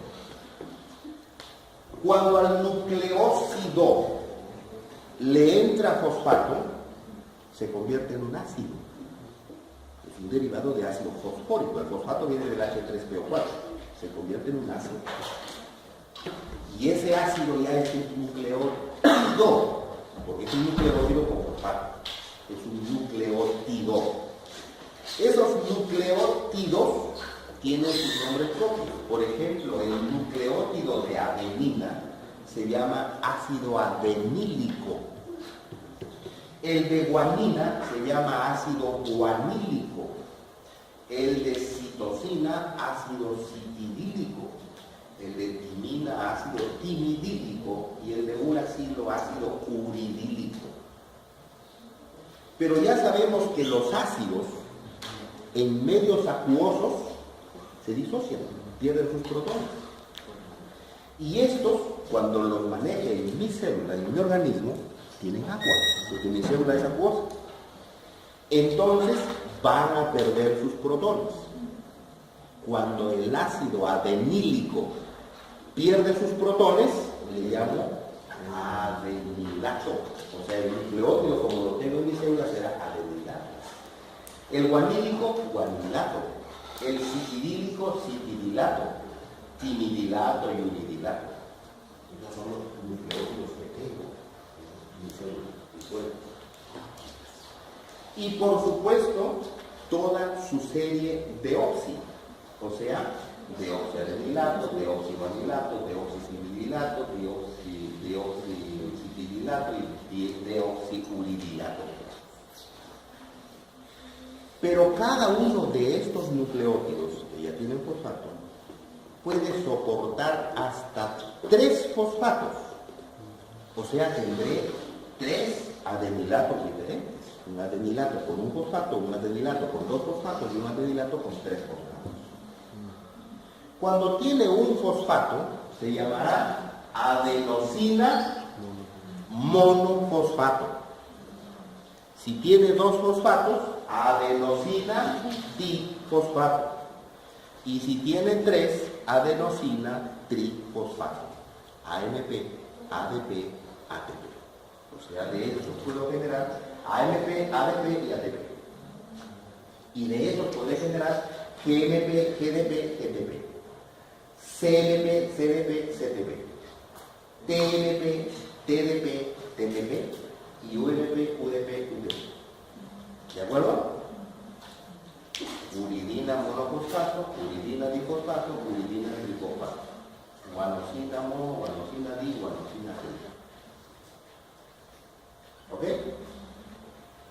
Cuando al nucleócido le entra fosfato, se convierte en un ácido. Es un derivado de ácido fosfórico. El fosfato viene del H3PO4. Se convierte en un ácido. Y ese ácido ya es un nucleótido, porque es un nucleótido con fosfato. Es un nucleótido. Esos nucleótidos tienen sus nombres propios. Por ejemplo, el nucleótido de adenina se llama ácido adenílico. El de guanina se llama ácido guanílico. El de citosina, ácido citidílico. El de timina, ácido timidílico. Y el de uracilo, ácido uridílico. Pero ya sabemos que los ácidos en medios acuosos se disocian, pierden sus protones. Y estos, cuando los maneje en mi célula, en mi organismo, tienen agua, porque mi célula es acuosa. Entonces van a perder sus protones. Cuando el ácido adenílico pierde sus protones, le llamo adenilato. O sea, el nucleótido, como lo tengo en mi célula, será adenilato. El guanílico, guanilato. El citidílico, citidilato. Timidilato y unidilato. Estos son los nucleótidos que tengo en mi célula, mi cuerpo. Y por supuesto, toda su serie de oxi, o sea, deoxiadenilato, deoxiguanilato, deoxicimidilato, deoxicitidilato y deoxiuridilato. Pero cada uno de estos nucleótidos que ya tienen fosfato puede soportar hasta 3 fosfatos. O sea, tendré 3 adenilatos diferentes. Un adenilato con un fosfato, un adenilato con 2 fosfatos y un adenilato con 3 fosfatos. Cuando tiene un fosfato, se llamará adenosina monofosfato. Si tiene 2 fosfatos, adenosina difosfato. Y si tiene 3, adenosina trifosfato. AMP, ADP, ATP. O sea, de eso puedo generar AMP, ADP y ATP. Y de eso puedo generar GMP, GDP, GTP. CMP, CDP, CTP. TMP, TDP, TMP. Y UMP, UDP, UDP. ¿De acuerdo? Uridina monofosfato, uridina difosfato, uridina trifosfato. Guanosina mono, guanosina di, guanosina tri. ¿Ok?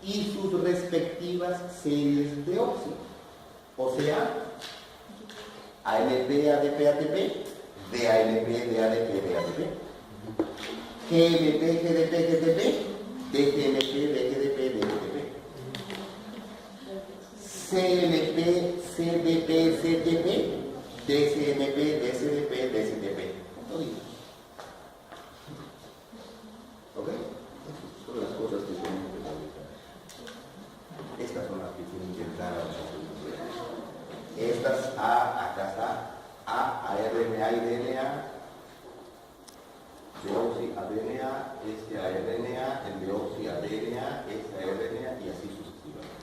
Y sus respectivas series de óxido. O sea, AMP, ADP, ATP, DAMP, DADP, DATP. GMP, GDP, GTP, DGMP, DGDP, DGTP. CMP, CDP, CTP, DCMP, DCDP, DCTP. ¿Ok? Estas son las cosas que tenemos que realizar. Estas son las que tienen que entrar a los asuntos. Estas A, acá está, ARNA y DNA, deoxi-ADNA, este ARNA, el deoxi-ADNA, este ARNA y así sucesivamente.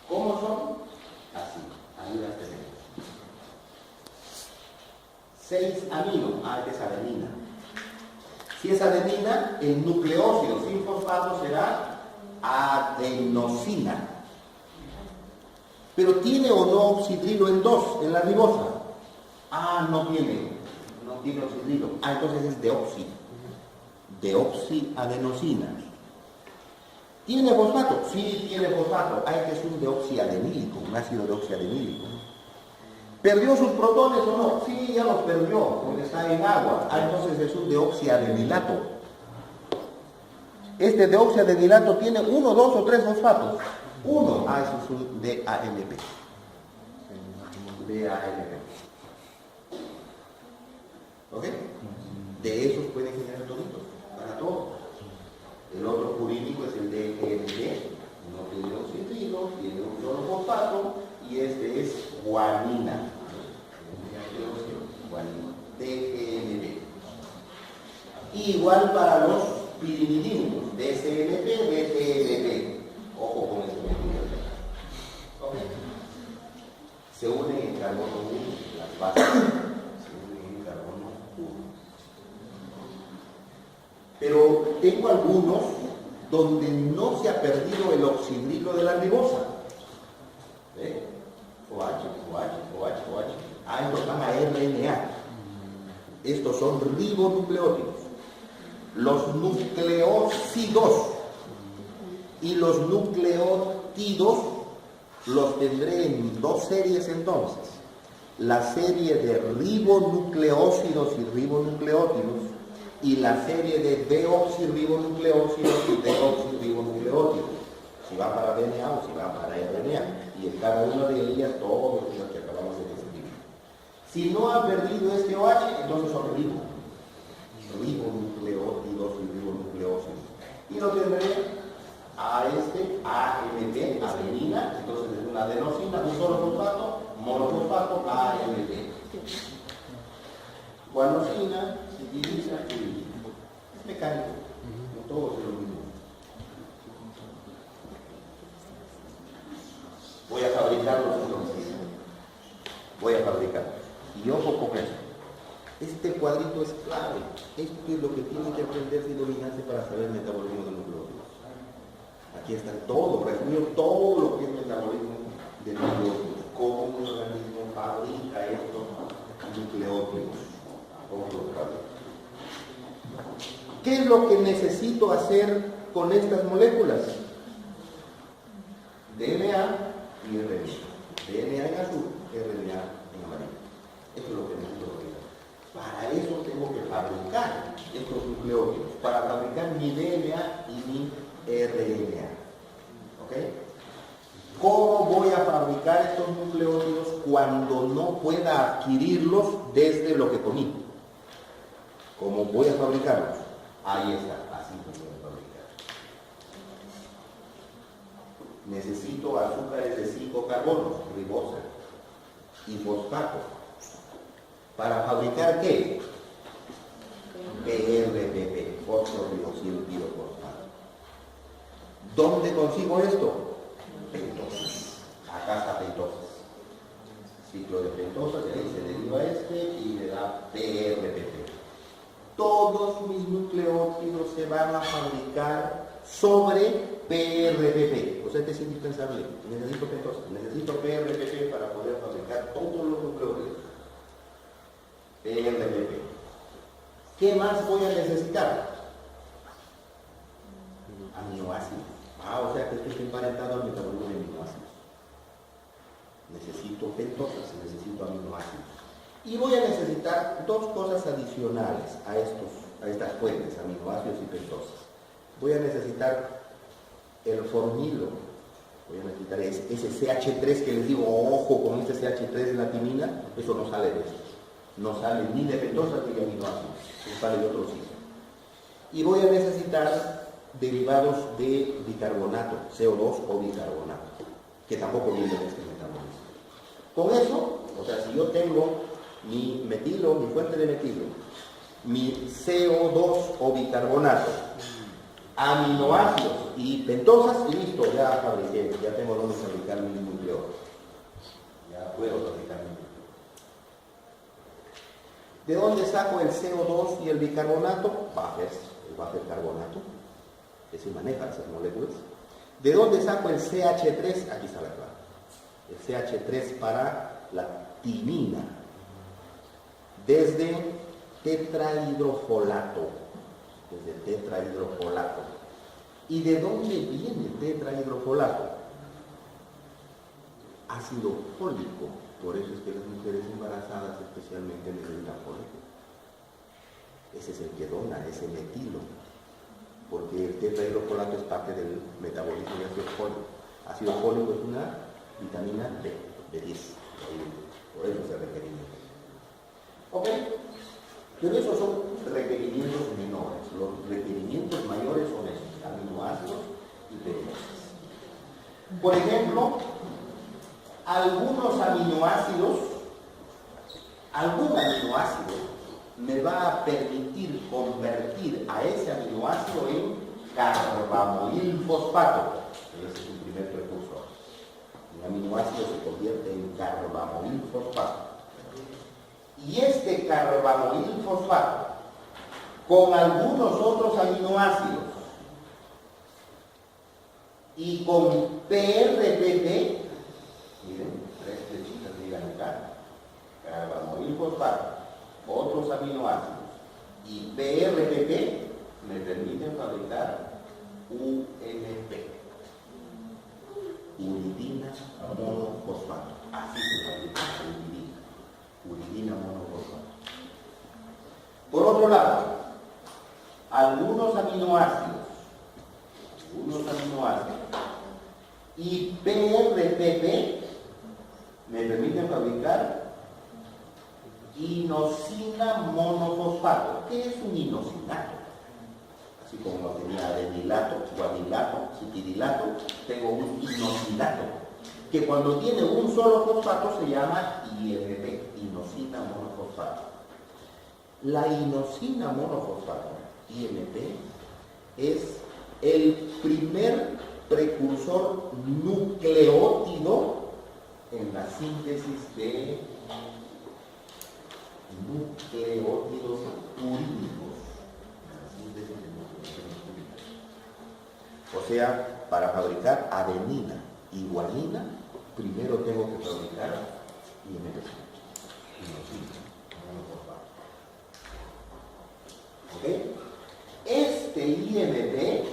¿Cómo son? Así, ahí las tenemos. 6 aminos, esta es adenina. Si es adenina, el nucleósido sin fosfato será adenosina. Pero ¿tiene o no oxidrilo en 2 en la ribosa? No tiene oxidrilo. Entonces es deoxiadenosina. ¿Tiene fosfato? Sí, tiene fosfato. Este es un deoxiadenílico, un ácido deoxiadenílico. ¿Perdió sus protones o no? Sí, ya los perdió, porque está en agua. Entonces es un deoxiadenilato. Este deoxiadenilato tiene 1, 2 o 3 fosfatos. 1. Eso es un DAMP. DAMP. ¿Ok? De esos pueden generar toditos, para todos. El otro purínico es el DGMP, no tiene oxidrilo, tiene un solo fosfato, y este es guanina. DGMP. Igual para los pirimidínicos, DCMP, DTMP. Ojo con este mecanismo. ¿Ok? Se unen en carbono 1, las bases se unen en carbono 1. Pero tengo algunos donde no se ha perdido el oxidrilo de la ribosa. ¿Ve? OH. Estos van a RNA. Estos son ribonucleótidos. Los nucleósidos y los nucleótidos los tendré en 2 series entonces. La serie de ribonucleósidos y ribonucleótidos y la serie de deoxirribonucleósidos y deoxirribonucleótidos. Si va para DNA o si va para RNA. Y en cada una de ellas todos los que acabamos de describir. Si no ha perdido este OH, entonces son ribonucleótidos y ribonucleósidos. Y lo tendré a este AMP, adenina, entonces es una adenosina, un solo fosfato, monofosfato, AMP. Guanosina, citilina, uridina. Es mecánico, no todos es lo mismo. Voy a fabricarlos entonces. Voy a fabricarlos. Y ojo con esto. Este cuadrito es clave. Esto es lo que tiene que aprenderse y dominarse para saber el metabolismo de los nucleótidos. Aquí está todo, resumido todo lo que es metabolismo de nucleótidos. Cómo un organismo fabrica estos nucleótidos. ¿Qué es lo que necesito hacer con estas moléculas? DNA y RNA. DNA en azul, RNA en amarillo. Eso es lo que necesito realizar. Para eso tengo que fabricar estos nucleótidos para fabricar mi DNA y mi RNA. ¿Ok? ¿Cómo voy a fabricar estos nucleótidos cuando no pueda adquirirlos desde lo que comí? ¿Cómo voy a fabricarlos? Ahí está, así lo voy a fabricar. Necesito azúcares de 5 carbonos, ribosa y fosfato. ¿Para fabricar qué? PRPP, fosforibosilpirofosfato. ¿Dónde consigo esto? Pentosas. Acá está pentosas. Ciclo de pentosas, y ahí se deriva y le da PRPP. Todos mis nucleótidos se van a fabricar sobre PRPP. O sea que es indispensable. Necesito pentosas, necesito PRPP para poder fabricar todos los nucleótidos. PRPP. ¿Qué más voy a necesitar? Aminoácidos. O sea que estoy emparentado al metabolismo de aminoácidos. Necesito pentosas, necesito aminoácidos. Y voy a necesitar dos cosas adicionales a estas fuentes, aminoácidos y pentosas. Voy a necesitar el formilo. Voy a necesitar ese CH3 que les digo, ojo con este CH3 de la timina, eso no sale de esto. No sale ni de pentosas ni de aminoácidos, eso sale de otro sitio. Y voy a necesitar derivados de bicarbonato, CO2 o bicarbonato, que tampoco vienen de este metabolismo. Con eso, o sea, si yo tengo mi metilo, mi fuente de metilo, mi CO2 o bicarbonato, aminoácidos y pentosas, y listo, ya fabriqué, ya tengo donde fabricar mi nucleótido. Ya puedo fabricar mi nucleótido. ¿De dónde saco el CO2 y el bicarbonato? El buffer carbonato, que se maneja esas moléculas. ¿De dónde saco el CH3? Aquí está la clave. El CH3 para la timina. Desde tetrahidrofolato. ¿Y de dónde viene el tetrahidrofolato? Ácido fólico. Por eso es que las mujeres embarazadas especialmente necesitan fólico. Ese es el que dona, ese metilo. Porque el tetrahidrofolato es parte del metabolismo de ácido fólico. Ácido fólico es una vitamina B10. Por eso se requiere. ¿Ok? Pero esos son requerimientos menores. Los requerimientos mayores son estos, aminoácidos y pentosas. Por ejemplo, algún aminoácido me va a permitir convertir a ese aminoácido en carbamoilfosfato. Ese es el primer precursor. Un aminoácido se convierte en carbamoilfosfato. Y este carbamoilfosfato, con algunos otros aminoácidos y con PRPP, miren, 3 flechitas digan acá, carbamoilfosfato, otros aminoácidos y PRPP me permiten fabricar UMP, uridina monofosfato. Así se fabrica uridina monofosfato. Por otro lado, algunos aminoácidos y PRPP me permiten fabricar inosina monofosfato. ¿Qué es un inosinato? Así como tenía adenilato, guanilato, citridilato, tengo un inosinato, que cuando tiene un solo fosfato se llama IMP, inosina monofosfato. La inosina monofosfato, IMP, es el primer precursor nucleótido en la síntesis de nucleótidos urínicos. O sea, para fabricar adenina y guanina, primero tengo que fabricar IMP. ¿Ok? Este IMP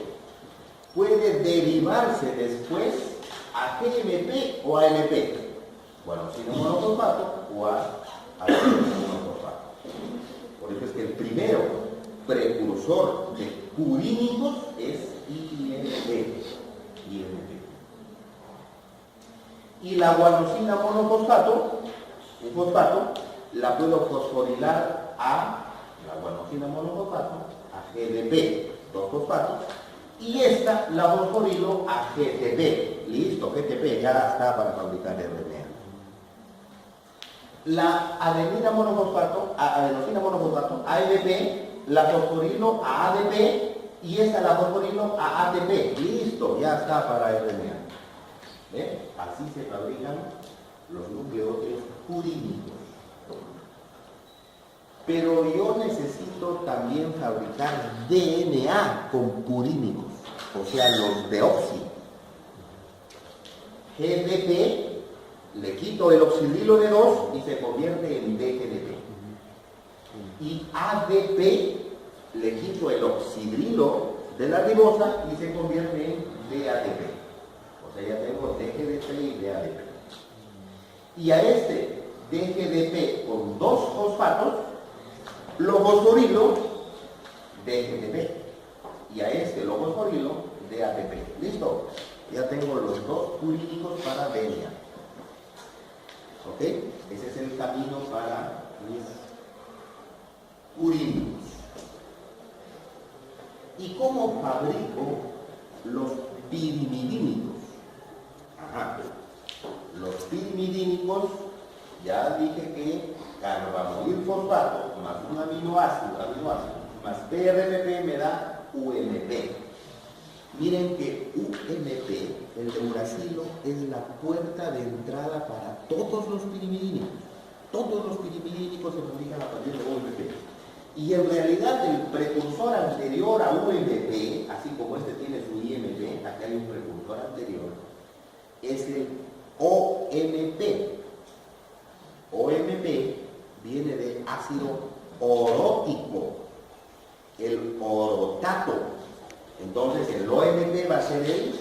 puede derivarse después a GMP o AMP. Bueno, si no monofosfato o a monofosfato. Por eso es que el primero precursor de purínicos es INP. Y la guanosina monofosfato, un fosfato, la puedo fosforilar a la guanosina monofosfato, a GDP, dos fosfatos, y esta la fosforilo a GTP. Listo, GTP ya está para fabricar RNA. La adenosina monofosfato, ADP, la fosforilo a ADP y esta la fosforilo a ATP. Listo, ya está para RNA. ¿Ve? Así se fabrican los nucleótidos purínicos. Pero yo necesito también fabricar DNA con purínicos, o sea, los deoxi. GDP, le quito el oxidrilo de 2 y se convierte en DGDP. Y ADP, le quito el oxidrilo de la ribosa y se convierte en DADP. O sea, ya tengo DGDP y DADP. Y a este DGDP con dos fosfatos, lo fosforilo DGDP. Y a este lo fosforilo DADP. ¿Listo? Ya tengo los dos purínicos para DNA. ¿Ok? Ese es el camino para mis purínicos. ¿Y cómo fabrico los pirimidínicos? Ajá. Los pirimidínicos, ya dije que carbamolil fosfato más un aminoácido más PRPP me da UMP. Miren que UMP, el de uracilo, es la puerta de entrada para todos los pirimidínicos. Todos los pirimidínicos se fabrican a partir de UMP. Y en realidad el precursor anterior a UMP, así como este tiene su IMP, aquí hay un precursor anterior, es el OMP. OMP viene de ácido orótico, el orotato. Entonces el OMP va a ser el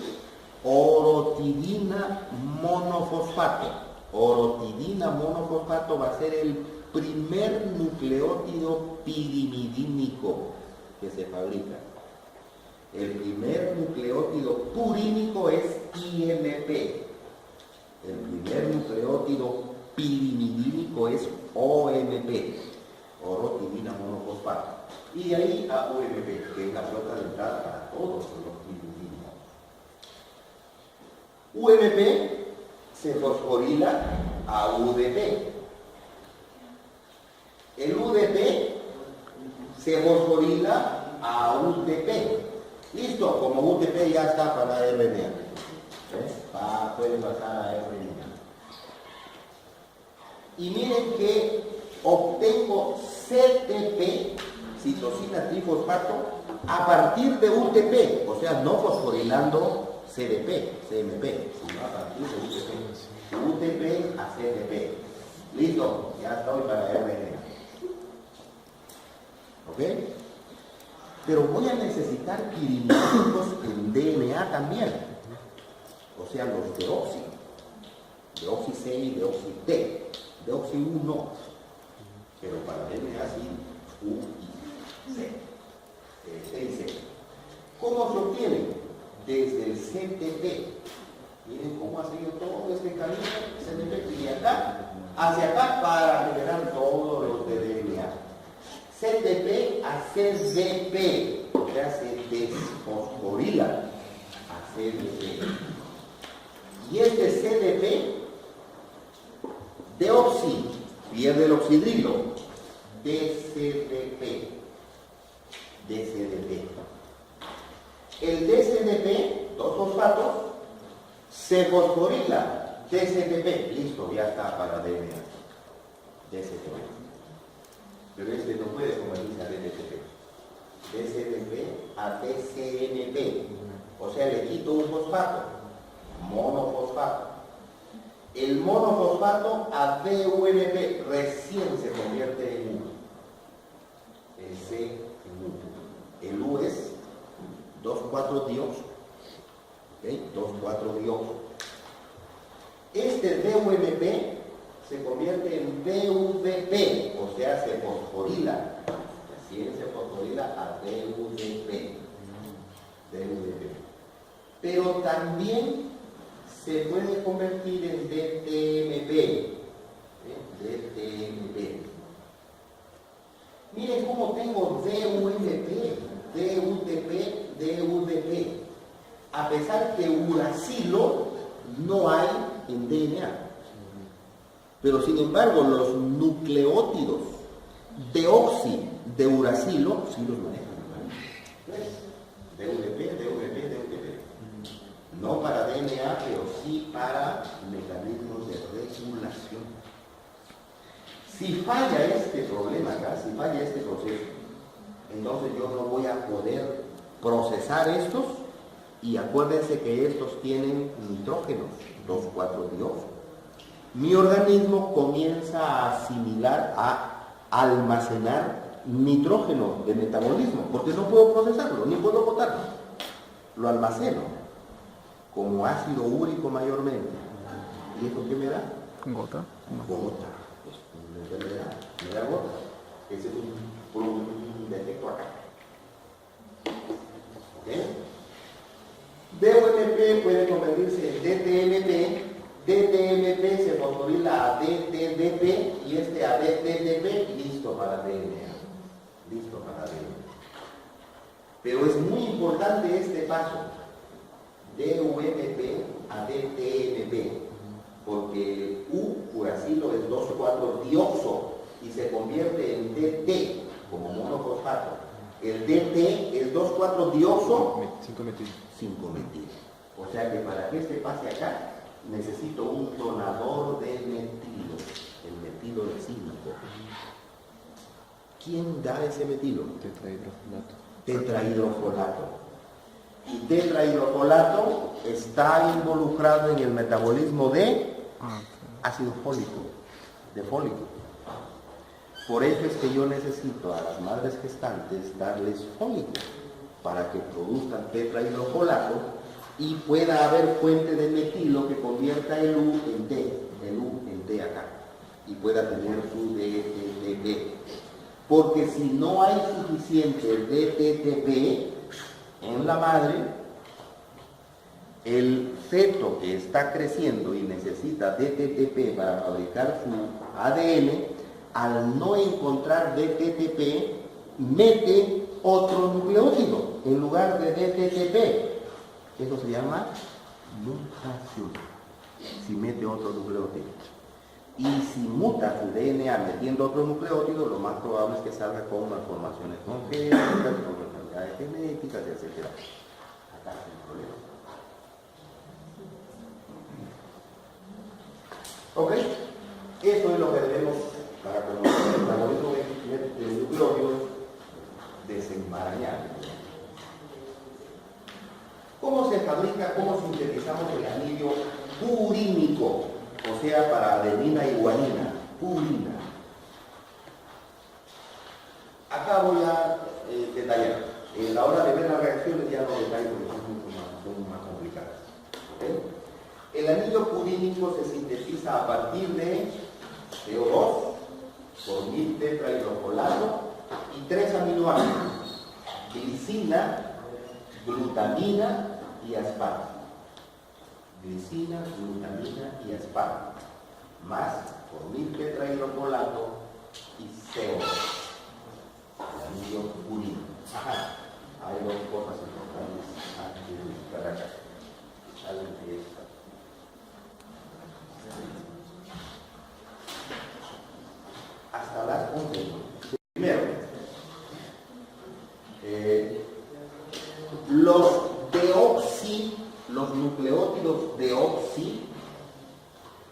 orotidina monofosfato. Orotidina monofosfato va a ser el primer nucleótido pirimidínico que se fabrica. El primer nucleótido purínico es IMP. El primer nucleótido pirimidínico es OMP, orotidina monofosfato. Y de ahí a UMP, que es la puerta de entrada para todos los pirimidínicos. UMP se fosforila a UDP. El UDP se fosforila a UTP. Listo, como UTP ya está para RNA. Pueden pasar a RNA. Y miren que obtengo CTP, citosina trifosfato, a partir de UTP, o sea, no fosforilando CMP, sino a partir de UTP a CTP. Listo, ya estoy para RNA. ¿Ok? Pero voy a necesitar pirimidínicos en DNA también. O sea, los deoxi. Deoxi C y deoxi T. Deoxi U no. Pero para DNA sí, U y C. T y C. ¿Cómo se obtiene? Desde el CTP. Miren cómo ha seguido todo este camino, CTP, y acá, hacia acá, para generar todos los de DNA. CTP a CDP, o sea, se desfosforila a CDP. Y este CDP, deoxi, pierde el oxidrilo, DCDP. El DCDP, dos fosfatos, se fosforila, DCDP, listo, ya está para DNA. DCDP. Pero este no puede convertirse a DCDP. DCDP a DCNP. O sea, le quito un fosfato, monofosfato. El monofosfato a DUNP recién se convierte en U. El C en U. El U es 2,4-dioxo. ¿Ok? 2,4-dioxo. Este DUNP se convierte en DUDP, o sea, se fosforila. Recién se fosforila. fosforilada a DUDP. DUDP. Pero también se puede convertir en DTMP. DTMP. Miren cómo tengo DUMP, DUTP, DUDP. A pesar que uracilo no hay en DNA. Pero sin embargo, los nucleótidos deoxi de uracilo sí los manejan. DUDP, DUDP, DUDP. No para DNA, pero sí para mecanismos de regulación. Si falla este problema acá, si falla este proceso, entonces yo no voy a poder procesar estos, y acuérdense que estos tienen nitrógenos, 2,4-dioxo. Mi organismo comienza a asimilar, a almacenar nitrógeno de metabolismo, porque no puedo procesarlo, ni puedo botarlo. Lo almaceno como ácido úrico mayormente. ¿Y esto qué me da? Gota. Gota. Me da gota. Ese es un defecto acá. ¿Ok? DUMP puede convertirse en DTMP. DTMP se fosforila a DTDP y este a DTDP, listo para DNA. Listo para DNA. Pero es muy importante este paso. DUMP a DTMP, porque uracilo es 2,4-dioxo y se convierte en DT como monofosfato. El DT es 2,4-dioxo 5-metil. 5-metil. O sea que para que este pase acá necesito un donador de metilo, el metilo de 5. ¿Quién da ese metilo? Tetrahidrofolato. Tetrahidrofolato. Y tetrahidrofolato está involucrado en el metabolismo de ácido fólico, de fólico. Por eso es que yo necesito a las madres gestantes darles fólico para que produzcan tetrahidrofolato y pueda haber fuente de metilo que convierta el U en D, el U en D acá, y pueda tener su DTTP. Porque si no hay suficiente DTTP en la madre, el feto que está creciendo y necesita DTTP para fabricar su ADN, al no encontrar DTTP, mete otro nucleótido en lugar de DTTP. Eso se llama mutación. Si mete otro nucleótido. Y si muta su DNA metiendo otro nucleótido, lo más probable es que salga con malformaciones congénitas, con enfermedades genéticas, etc. Acá está el problema. ¿Ok? Eso es lo que debemos para conocer el metabolismo de nucleótidos desenmarañar. ¿Cómo se fabrica, cómo sintetizamos el anillo purínico? O sea, para adenina y guanina, purina. Acá voy a detallar. En la hora de ver las reacciones ya no detallo porque son más complicadas. ¿Okay? El anillo purínico se sintetiza a partir de CO2 por 1000 tetrahidrofolato y 3 aminoácidos: glicina, glutamina y asparto. Glicina, glutamina y asparto, más por 1000 tetrahidrofolato y CO2. El anillo purínico. Ajá, hay dos cosas importantes antes de buscar acá. Salen de esta. Hasta las 11. Primero, los nucleótidos deoxi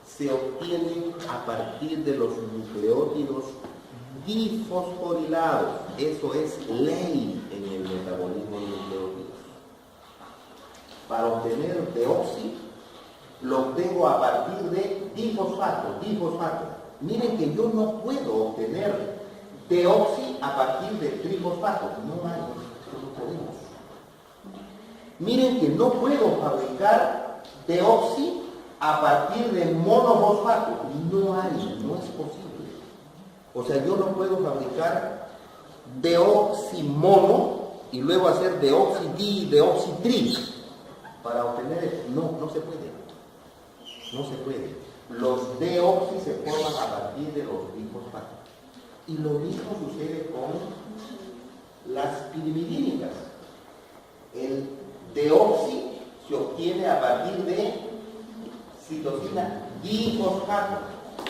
se obtienen a partir de los nucleótidos difosforilados. Eso es ley en el metabolismo de nucleótidos. Para obtener deoxi, lo obtengo a partir de difosfato. Miren que yo no puedo obtener deoxi a partir de trifosfato. No hay, no podemos. Miren que no puedo fabricar deoxi a partir de monofosfato. No hay, no es posible. O sea, yo no puedo fabricar deoximono y luego hacer deoxidi, deoxitri para obtener esto. No se puede. No se puede. Los deoxi se forman a partir de los difosfatos. Y lo mismo sucede con las pirimidínicas. El deoxi se obtiene a partir de citosina difosfato.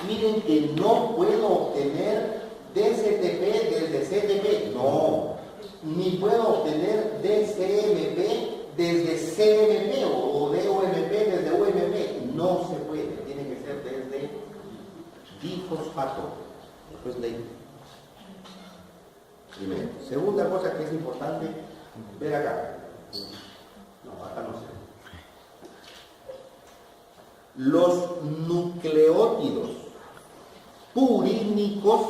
Miren que no puedo obtener DCTP desde CTP. No. Ni puedo obtener DCMP desde CMP o DOMP desde UMP. No se puede. Tiene que ser desde difosfato. Después ley. Primero. Segunda cosa que es importante ver acá. No, acá no sé. Los nucleótidos purínicos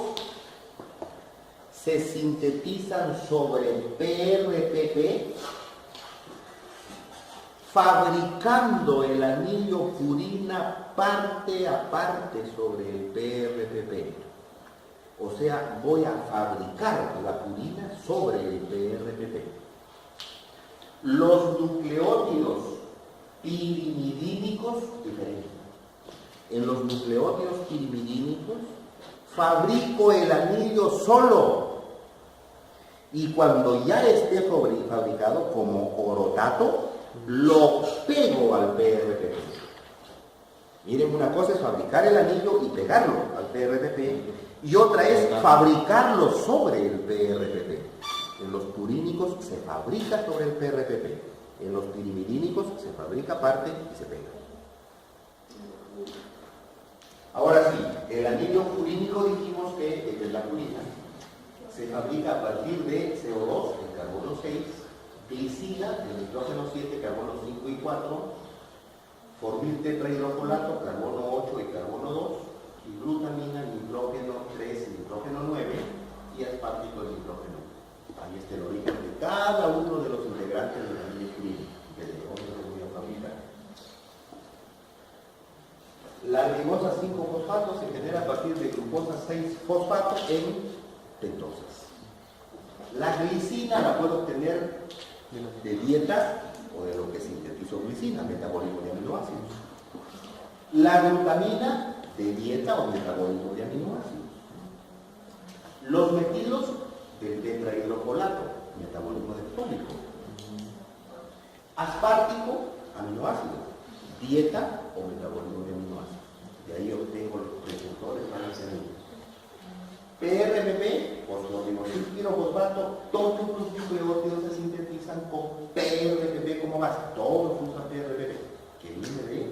se sintetizan sobre el PRPP fabricando el anillo purina parte a parte sobre el PRPP. O sea, voy a fabricar la purina sobre el PRPP. Los nucleótidos pirimidínicos, diferente. En los nucleótidos pirimidínicos fabrico el anillo solo. Y cuando ya esté fabricado como orotato, lo pego al PRPP. Miren, una cosa es fabricar el anillo y pegarlo al PRPP, y otra es fabricarlo sobre el PRPP. En los purínicos se fabrica sobre el PRPP. En los pirimidínicos se fabrica aparte y se pega. Ahora sí, el anillo purínico dijimos que es la purina. Se fabrica a partir de CO2, el carbono 6, glicina, el nitrógeno 7, carbono 5 y 4, formil tetrahidrocolato, carbono 8 y carbono 2, y glutamina, nitrógeno 3 y nitrógeno 9, y aspartito de nitrógeno. Ahí está el origen de cada uno de los integrantes del anillo purínico, desde donde lo voy a fabricar. La ribosa 5-fosfato se genera a partir de glucosa 6-fosfato en pentosas. La glicina la puedo obtener de dieta o de lo que sintetizó glicina, metabolismo de aminoácidos. La glutamina de dieta o metabolismo de aminoácidos. Los metilos del tetrahidrocolato, metabolismo de fólico. Aspartico, aminoácido, dieta o metabolismo de aminoácidos. De ahí obtengo los precursores balanceamientos. PRPP, fosfodimosilpirofosfato, todos los nucleótidos se sintetizan con PRPP como base. Todos usan PRPP, que viene de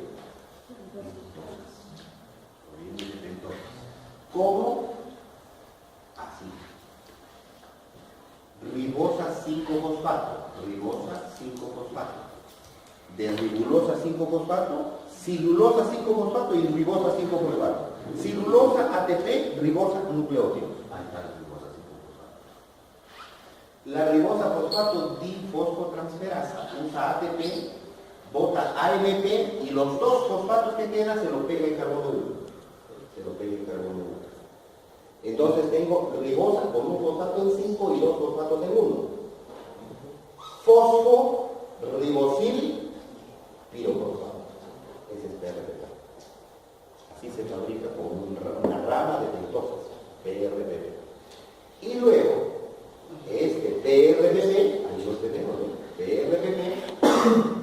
pentosas. ¿Cómo? Así. Ribosa 5-fosfato, ribosa 5-fosfato. De ribulosa 5-fosfato, silulosa 5-fosfato y ribosa 5-fosfato. Silulosa ATP, ribosa nucleótidos. Ahí está la ribosa 5-fosfato. La ribosa fosfato difosfotransferasa usa ATP, bota AMP y los dos fosfatos que quedan se lo pega el carbono 1. Se lo pega el carbono 1. Entonces tengo ribosa con un fosfato en 5 y dos fosfatos en 1. Fosfo, ribosil, pirofosfato. Ese es PRPP. Así se fabrica con una rama de pentosas, PRPP. Y luego, este PRPP, ahí lo tenemos, ¿no? PRPP,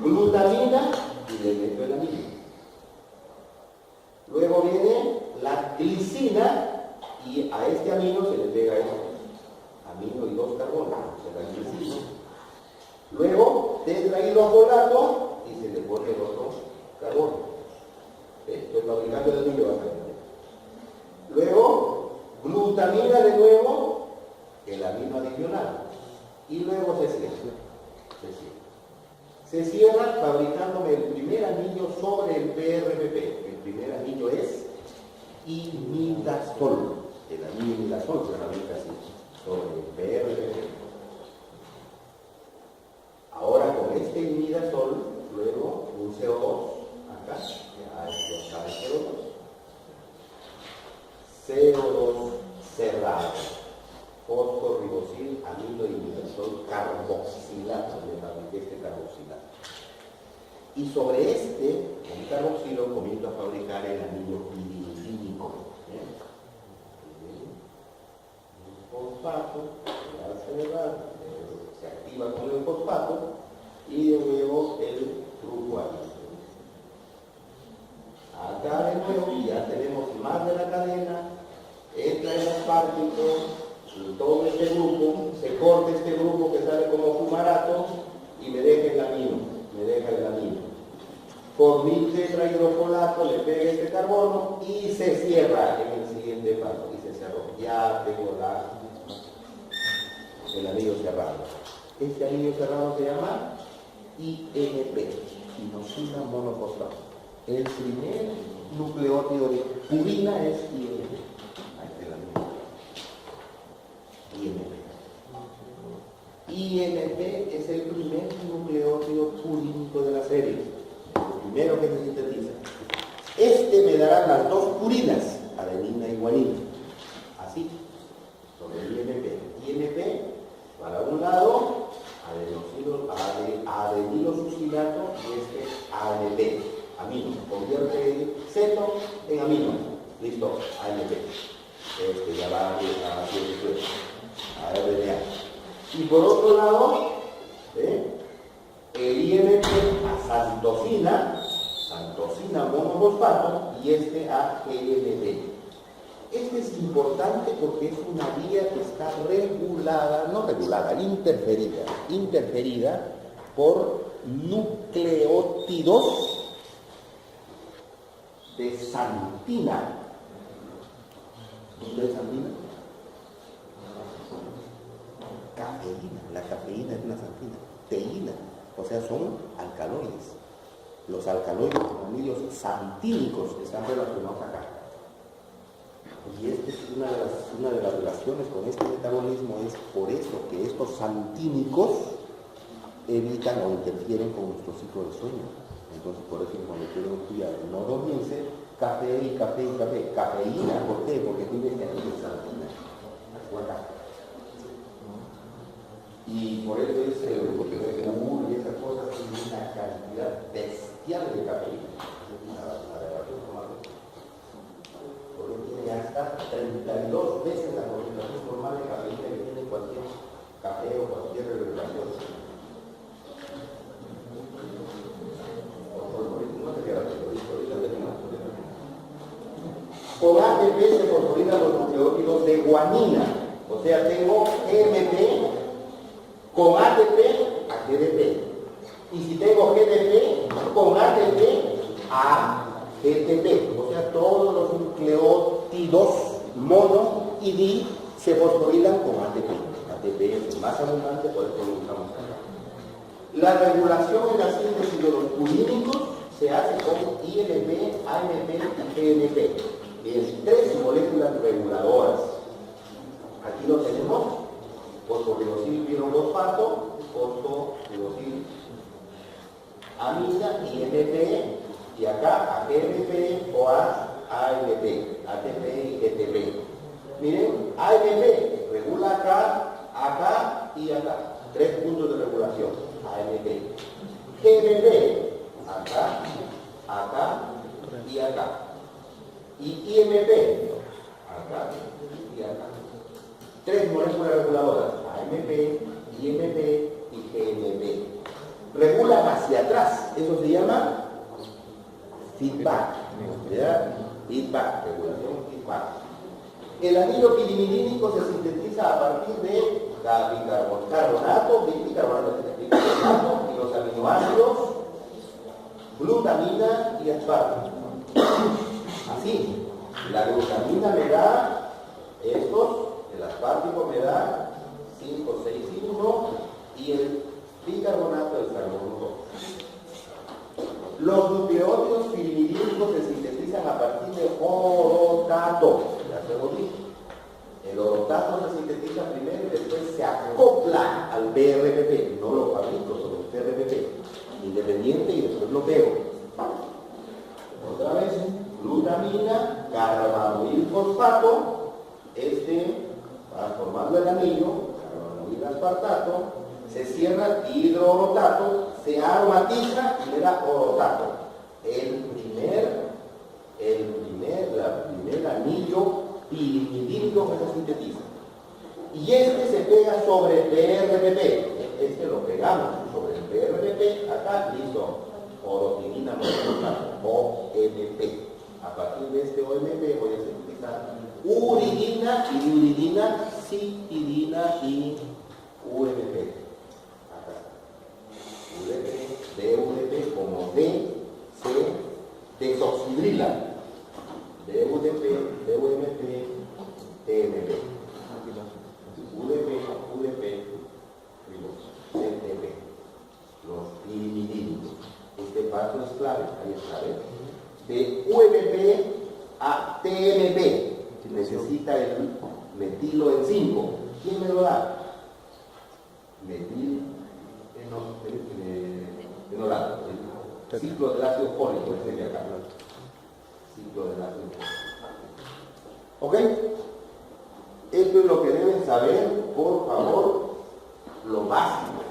glutamina y le meto el amino. Luego viene la glicina y a este amino se le pega esto. Amino y dos carbonos, se da glicina. Luego, tetrahidrocolato y se le pone el otro carbono. Estoy fabricando el anillo acá. Luego, glutamina de nuevo, el amino adicional. Y luego se cierra. Se cierra fabricándome el primer anillo sobre el PRPP. El primer anillo es imidazol. El anillo imidazol se fabrica así, sobre el PRPP. Ahora con este imidazol, luego un CO2, acá, ya está el CO2. CO2 cerrado, fosforibosil son carboxilatos, le fabriqué este carboxilato. Y sobre el carboxilo, comienzo a fabricar el anillo piridínico. Fosfato, se activa con el fosfato y de nuevo el fructuamino. Acá de nuevo ya tenemos más de la cadena, entra el aspartico, todo este grupo, se corta este grupo que sale como fumarato y me deja el amino, Por mi tetrahidrofolato le pega este carbono y se cierra en el siguiente paso, y se cerró. Ya tengo el anillo cerrado. Este anillo cerrado se llama INP, inosina monofosfato. El primer nucleótido de purina es INP. Ahí está el anillo. INP es el primer nucleótido purínico de la serie. El primero que se sintetiza. Este me dará las dos purinas, adenina y guanina. Así, sobre el INP. INP, para un lado, adenilosucinato y ANP, amino. Convierte el ceto en amino. Listo, ANP. Ya va a RNA. Y por otro lado, el INP a santosina monofosfato y a GNP. Este es importante porque es una vía que está interferida por nucleótidos de santina. ¿Dónde es santina? Cafeína. La cafeína es una santina. Teína. O sea, son alcaloides. Los alcaloides con anillos santínicos están relacionados acá. Y esta es una de las relaciones con este metabolismo, es por eso que estos santínicos evitan o interfieren con nuestro ciclo de sueño. Entonces, por eso cuando quieren estudiar no dormirse, café. Cafeína, ¿por qué? Porque tiene este anillo santina. Y por eso es porque y esas cosas tienen una cantidad bestial de cafeína. Por eso tiene hasta 32 veces la concentración normal de cafeína que tiene cualquier café o cualquier regulación. Con ATP se fosforilan los nucleótidos de guanina. O sea, tengo GMP con ATP a GDP. Y si tengo GDP con ATP a GTP. O sea, todos los nucleótidos mono y di se fosforilan con ATP. ATP es el más abundante, por eso lo usamos acá. La regulación en la síntesis de los purínicos se hace con INP, ANP y GNP. Es 3 moléculas reguladoras. Aquí lo tenemos: fosforilosil pirofosfato, fosforilosil amida, INP, y acá AGNP o ANP, ATP y GTP. Miren, ANP regula acá y acá. 3 puntos de regulación. ANP. GNP, acá y acá. Y IMP, acá y acá. 3 moléculas reguladoras, AMP, IMP y GNP. Regulan hacia atrás, eso se llama feedback, ¿verdad? Feedback, regulación feedback. El anillo pirimidínico se sintetiza a partir de bicarbonato y los aminoácidos, glutamina y aspartamo. Así, la glutamina me da estos, el aspartico me da 5, 6 y 1 y el bicarbonato del carbono 2. Los nucleótidos pirimidínicos se sintetizan a partir de orotato. Ya se lo dije. El orotato se sintetiza primero y después se acopla al BRPP. No lo fabrico, solo el BRPP. Independiente y después lo pego. Otra vez, glutamina, carbanoil fosfato. Va formando el anillo, carbanoil aspartato, se cierra dihidroorotato, se aromatiza y le da orotato. El primer anillo pirimidínico que se sintetiza. Y este se pega sobre el PRPP. Este lo pegamos sobre el PRPP. Acá, listo. Orotinina monoprotato, OMP. A partir de este OMP voy a sintetizar uridina y uridina, citidina y UMP. Acá. UDP, DUDP como D, C, desoxidrila. DUDP, DUMP, TMP. UDP, CTP. Los pirimidínicos. Este paso es clave, ahí está, ¿ves? De UMP a TMP necesita el metilo en 5. ¿Quién me lo da? Metil enolato. El ciclo del ácido fólico, este de acá. Ciclo del ácido fólico. ¿Ok? Esto es lo que deben saber, por favor, lo básico.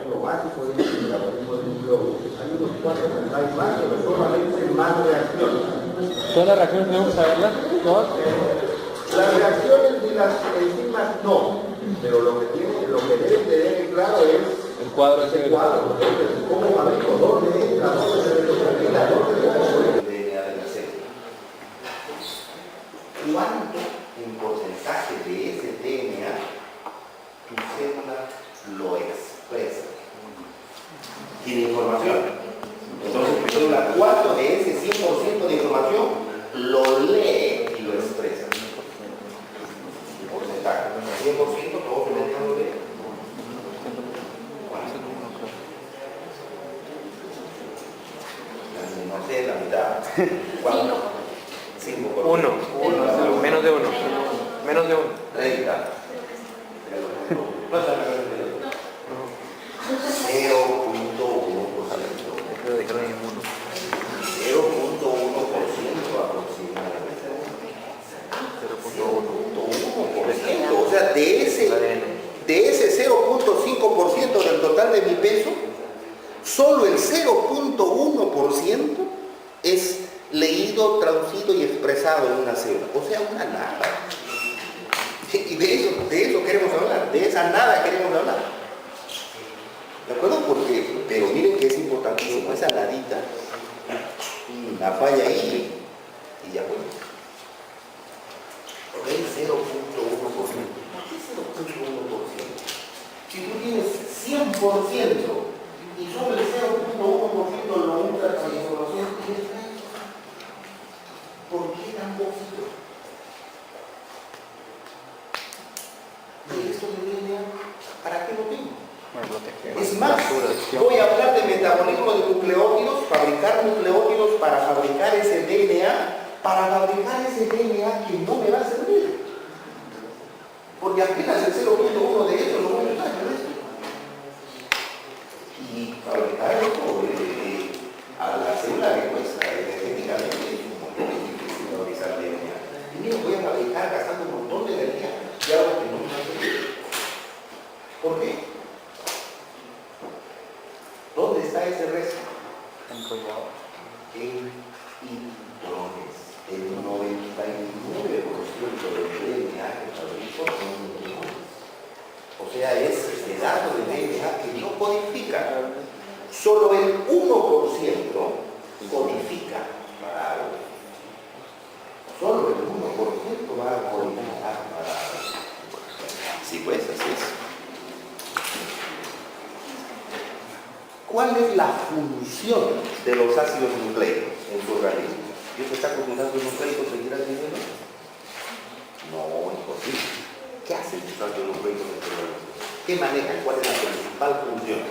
Lo básico es el metabolismo del núcleo. Hay unos cuantos detalles más, pero solamente más reacciones. ¿Todas las reacciones tenemos que saberlas? ¿Todas? Las reacciones y las enzimas no, pero lo que deben tener claro es el cuadro ese cuadro, cómo fabrico, dónde entra, dónde se determina, dónde se compone el DNA de la célula. ¿Cuánto en porcentaje de ese DNA tu célula lo expresa? ¿Tiene información? Entonces tu célula, ¿cuánto de ese 100% de información lo lee y lo expresa? Porcentaje, 100% todo se lo lee. No sé, la mitad. ¿Cuánto? 5%. Uno. Menos de uno. Menos de uno. 30. No está en la cabeza. 0.1%. Pero dijeron en uno. 0.1% aproximadamente. 0.1%. O sea, de ese 0.5% del total de mi peso, solo el 0.1% es leído, traducido y expresado en una célula. O sea, una nada. Y de eso queremos hablar, de esa nada queremos hablar. ¿De acuerdo? Pero miren que es importantísimo, esa nadita, la falla ahí y ya bueno. ¿Ok? 0.1%. ¿Por qué 0.1%? Si tú tienes 100% y solo el 0.1% lo usas para la información, ¿por qué tan poquito? ¿Y esto de DNA, para qué lo tengo? Es más, voy a hablar de metabolismo de nucleótidos, fabricar nucleótidos para fabricar ese DNA, para fabricar ese DNA que no me va a servir. Porque apenas el 0.1 de eso lo voy a usar, ¿no? Y fabricar esto a la célula le cuesta, energéticamente es un montón de difícil fabricar DNA. Y mira, voy a fabricar gastando un montón de energía y algo que no me va a servir. ¿Por qué? ¿Dónde está ese resto? Enrollado. En intrones. El 99% del DNA que fabrico son intrones. O sea, es ese dato de DNA que no codifica. Solo el 1% codifica para algo. Solo el 1% va a codificar para algo. Sí, pues, así es. ¿Cuál es la función de los ácidos nucleicos en tu organismo? ¿Dios está con ácidos nucleicos seguirás viviendo? No, imposible. ¿Qué hacen los ácidos nucleicos en tu organismo? ¿Qué manejan? ¿Cuál es la principal función?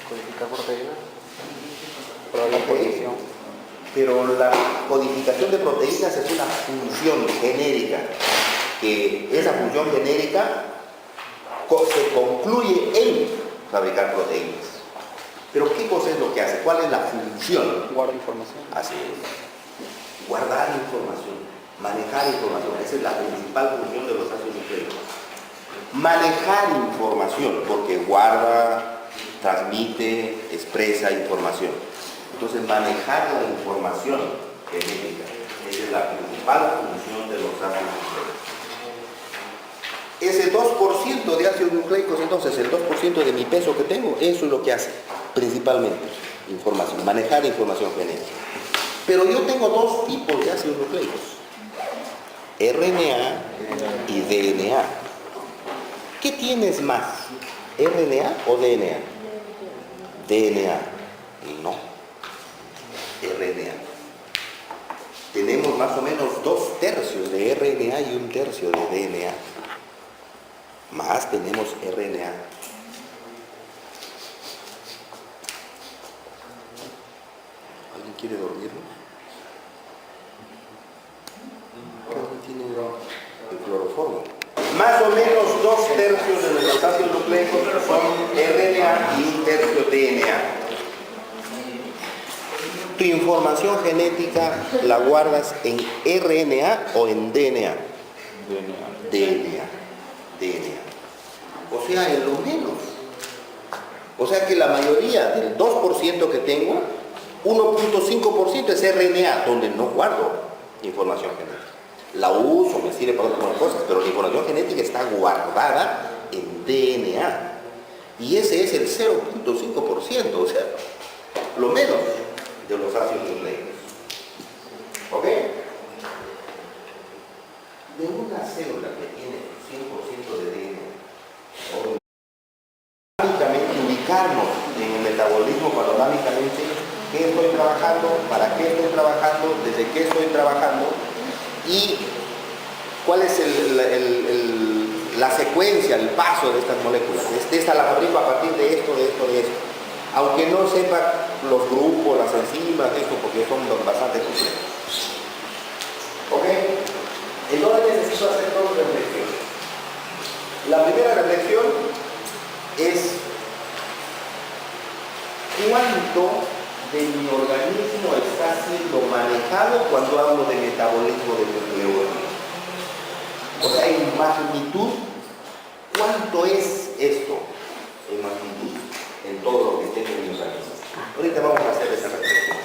Codificar proteínas. Okay. Pero la codificación de proteínas es una función genérica, que esa función genérica se concluye en fabricar proteínas. Pero ¿qué cosa es lo que hace? ¿Cuál es la función? Guarda información. Así es. Guardar información. Manejar información, esa es la principal función de los ácidos nucleicos. Manejar información, porque guarda, transmite, expresa información. Entonces, manejar la información genética, esa es la principal función de los ácidos nucleicos. Ese 2% de ácidos nucleicos, entonces, el 2% de mi peso que tengo, eso es lo que hace, principalmente, información, manejar información genética. Pero yo tengo dos tipos de ácidos nucleicos, RNA y DNA. ¿Qué tienes más? ¿RNA o DNA? DNA. Y no. RNA. Tenemos más o menos 2/3 de RNA y 1/3 de DNA. Más tenemos RNA. ¿Alguien quiere dormirlo? ¿Alguien tiene el cloroformo? Más o menos 2/3 de nuestros ácidos nucleicos son RNA y 1/3 DNA. Tu información genética la guardas en RNA o en DNA. DNA. O sea, en lo menos. O sea que la mayoría del 2% que tengo, 1.5% es RNA, donde no guardo información genética. La uso, me sirve para otras cosas, pero la información genética está guardada en DNA. Y ese es el 0.5%, o sea, lo menos de los ácidos nucleicos. ¿Ok? De una célula que tiene 100% de DNA, panorámicamente ubicarnos en el metabolismo panorámicamente, qué estoy trabajando, para qué estoy trabajando, desde qué estoy trabajando y cuál es la secuencia, el paso de estas moléculas. Esta la fabrico a partir de esto, de esto, de esto. Aunque no sepa los grupos, las enzimas, esto, porque son bastante complejos. ¿Ok? Entonces necesito hacer dos reflexiones. La primera reflexión es cuánto de mi organismo está siendo manejado cuando hablo de metabolismo de nucleótidos. O sea, en magnitud, ¿cuánto es esto en magnitud en todo lo que tengo en mi organismo? Ahorita vamos a hacer esa reflexión.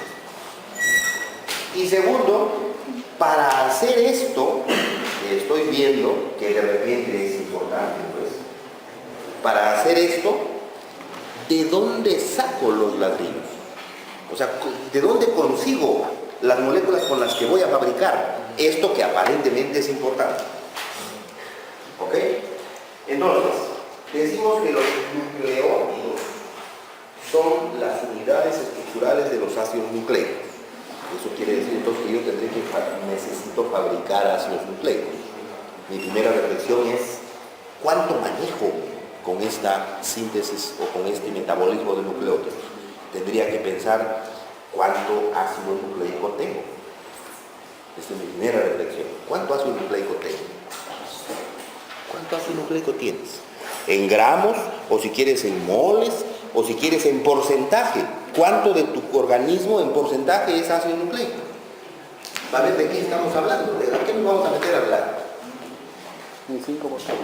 Y segundo, para hacer esto, que estoy viendo que de repente es importante, pues, para hacer esto, ¿de dónde saco los ladrillos? O sea, ¿de dónde consigo las moléculas con las que voy a fabricar esto que aparentemente es importante? ¿Ok? Entonces, decimos que los nucleótidos son las unidades estructurales de los ácidos nucleicos. Eso quiere decir entonces que yo necesito fabricar ácidos nucleicos. Mi primera reflexión es, ¿cuánto manejo con esta síntesis o con este metabolismo de nucleótidos? Tendría que pensar cuánto ácido nucleico tengo. Esta es mi primera reflexión. ¿Cuánto ácido nucleico tengo? ¿Cuánto ácido nucleico tienes? ¿En gramos? O si quieres en moles, o si quieres en porcentaje. ¿Cuánto de tu organismo en porcentaje es ácido nucleico? ¿Va a ver de qué estamos hablando? ¿De qué nos vamos a meter a hablar? El 5%.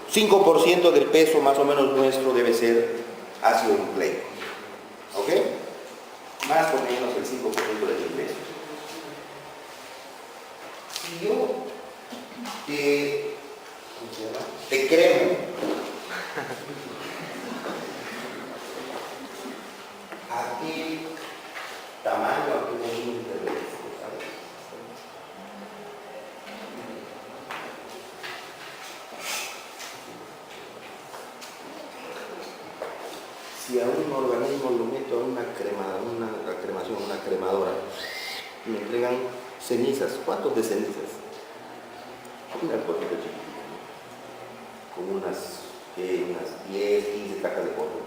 5% del peso más o menos nuestro debe ser ácido nucleico. ¿Ok? Más o menos el 5% de mi peso. Si yo te cremo a qué tamaño, a qué volumen te refiero, ¿sabes? Si a un organismo lo meto a una cremación, una cremadora, me entregan cenizas. ¿Cuántos de cenizas? Una cosita chiquitita, ¿no? Con unas 10, 15 tacas de polvo.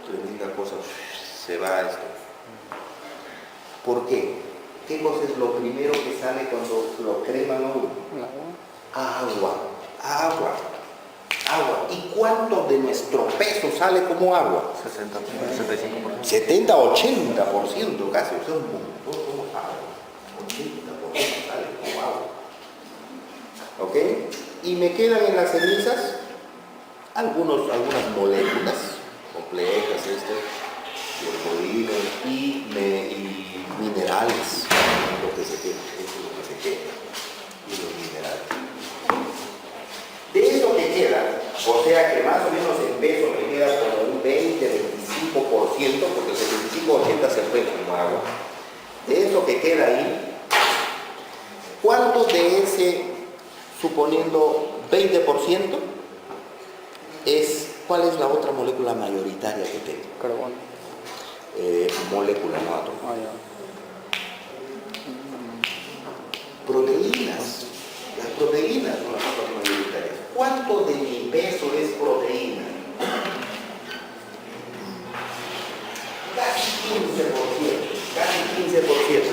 Tremenda cosa, se va esto. ¿Por qué? ¿Qué cosa es lo primero que sale cuando lo creman a uno? Agua. ¿Y cuánto de nuestro peso sale como agua? 60, 65%. 70, 80% casi, o sea, un montón, somos agua. 80% sale ¿Ok? Y me quedan en las cenizas algunas moléculas complejas, biopolímeros y minerales, lo que se queda, eso es lo que se queda, y los minerales. De eso que queda, o sea que más o menos en peso me queda como un 20-25%, porque el 75-80 se fue como agua. De eso que queda ahí, ¿cuánto de ese, suponiendo 20%, cuál es la otra molécula mayoritaria que tengo? Carbono. Molécula, no átomo. Ah, ya. Proteínas. Las proteínas son las cosas mayoritarias. ¿Cuánto de mi peso es proteína? Casi 15%. Casi 15%.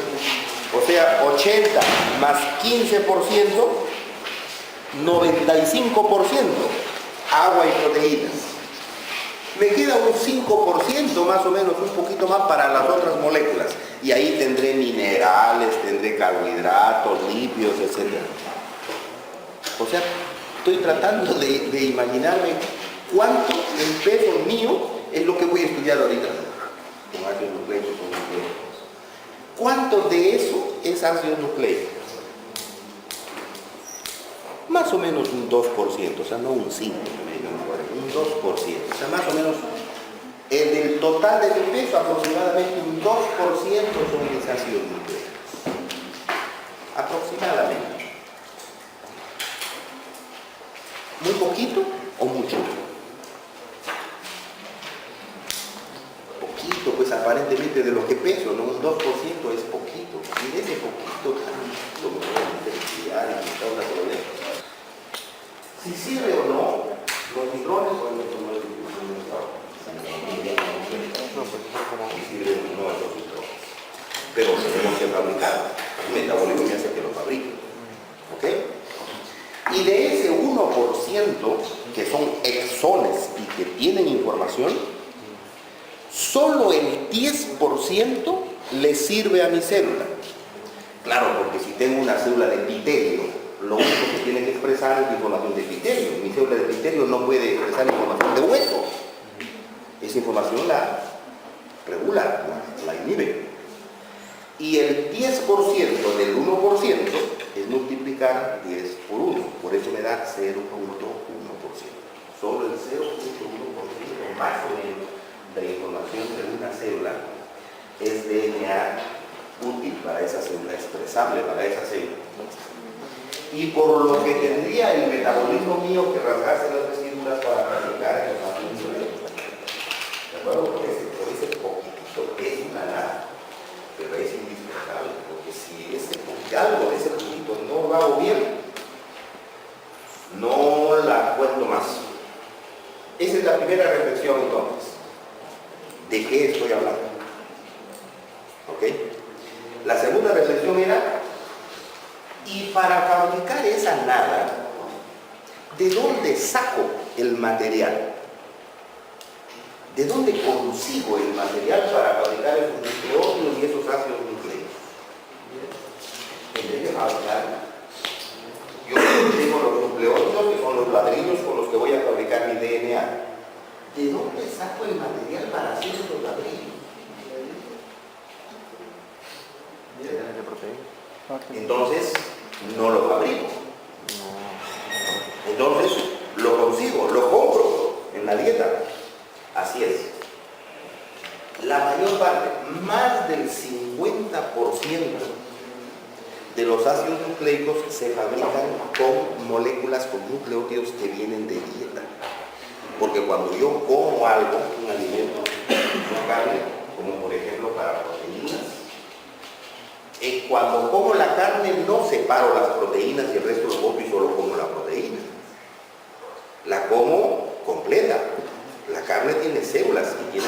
O sea, 80 más 15%, 95% agua y proteínas. Me queda un 5% más o menos, un poquito más para las otras moléculas. Y ahí tendré minerales, tendré carbohidratos, lípidos, etc. O sea, estoy tratando de imaginarme cuánto en peso mío es lo que voy a estudiar ahorita. Con ácidos nucleicos, con nucleicos. ¿Cuánto de eso es ácido nucleico? Más o menos un 2%, o sea, no un 5%, un 2%. O sea, más o menos, del total de mi peso, aproximadamente un 2% son mis ácidos nucleicos. Aproximadamente. ¿Muy poquito o mucho? Poquito, pues aparentemente de lo que peso, ¿no? Un 2% es poquito. Y de ese poquito, tanto me voy a investigar y quitar una problema. Si sirve o no, los hidrones son los que sirven o no esos hidrones. Pero tenemos que fabricar. El metabolismo me hace que lo fabrique. ¿Ok? Y de ese 1% que son exones y que tienen información, solo el 10% le sirve a mi célula. Claro, porque si tengo una célula de epitelio, lo único que tiene que expresar es información de epitelio. Mi célula de epitelio no puede expresar información de hueso. Esa información la regula, la inhibe. Y el 10% del 1% es multiplicar 10 por 1. Por eso me da 0.1%. Solo el 0.1% más o menos de la información de una célula es DNA útil para esa célula, expresable para esa célula. Y por lo que tendría el metabolismo mío que rasgarse las vestiduras para practicar el metabolismo. ¿De acuerdo? Por ese poquito que es una nada, pero es indispensable, porque si algo de ese poquito no lo hago bien, no la cuento más. Esa es la primera reflexión entonces. ¿De qué estoy hablando? ¿Ok? La segunda reflexión era, y para fabricar esa nada, ¿de dónde saco el material? ¿De dónde consigo el material para fabricar esos nucleótidos y esos ácidos nucleicos? Tendré que fabricar. Yo tengo los nucleótidos, que son los ladrillos con los que voy a fabricar mi DNA. ¿De dónde saco el material para hacer esos ladrillos? ¿De proteína? Entonces, no lo fabrico. Entonces, lo consigo, lo compro en la dieta. Así es. La mayor parte, más del 50% de los ácidos nucleicos se fabrican con moléculas, con nucleótidos que vienen de dieta. Porque cuando yo como algo, un alimento, una carne, como por ejemplo para proteínas, cuando como la carne no separo las proteínas y el resto lo boto y solo como la proteína. La como completa. La carne tiene células y tiene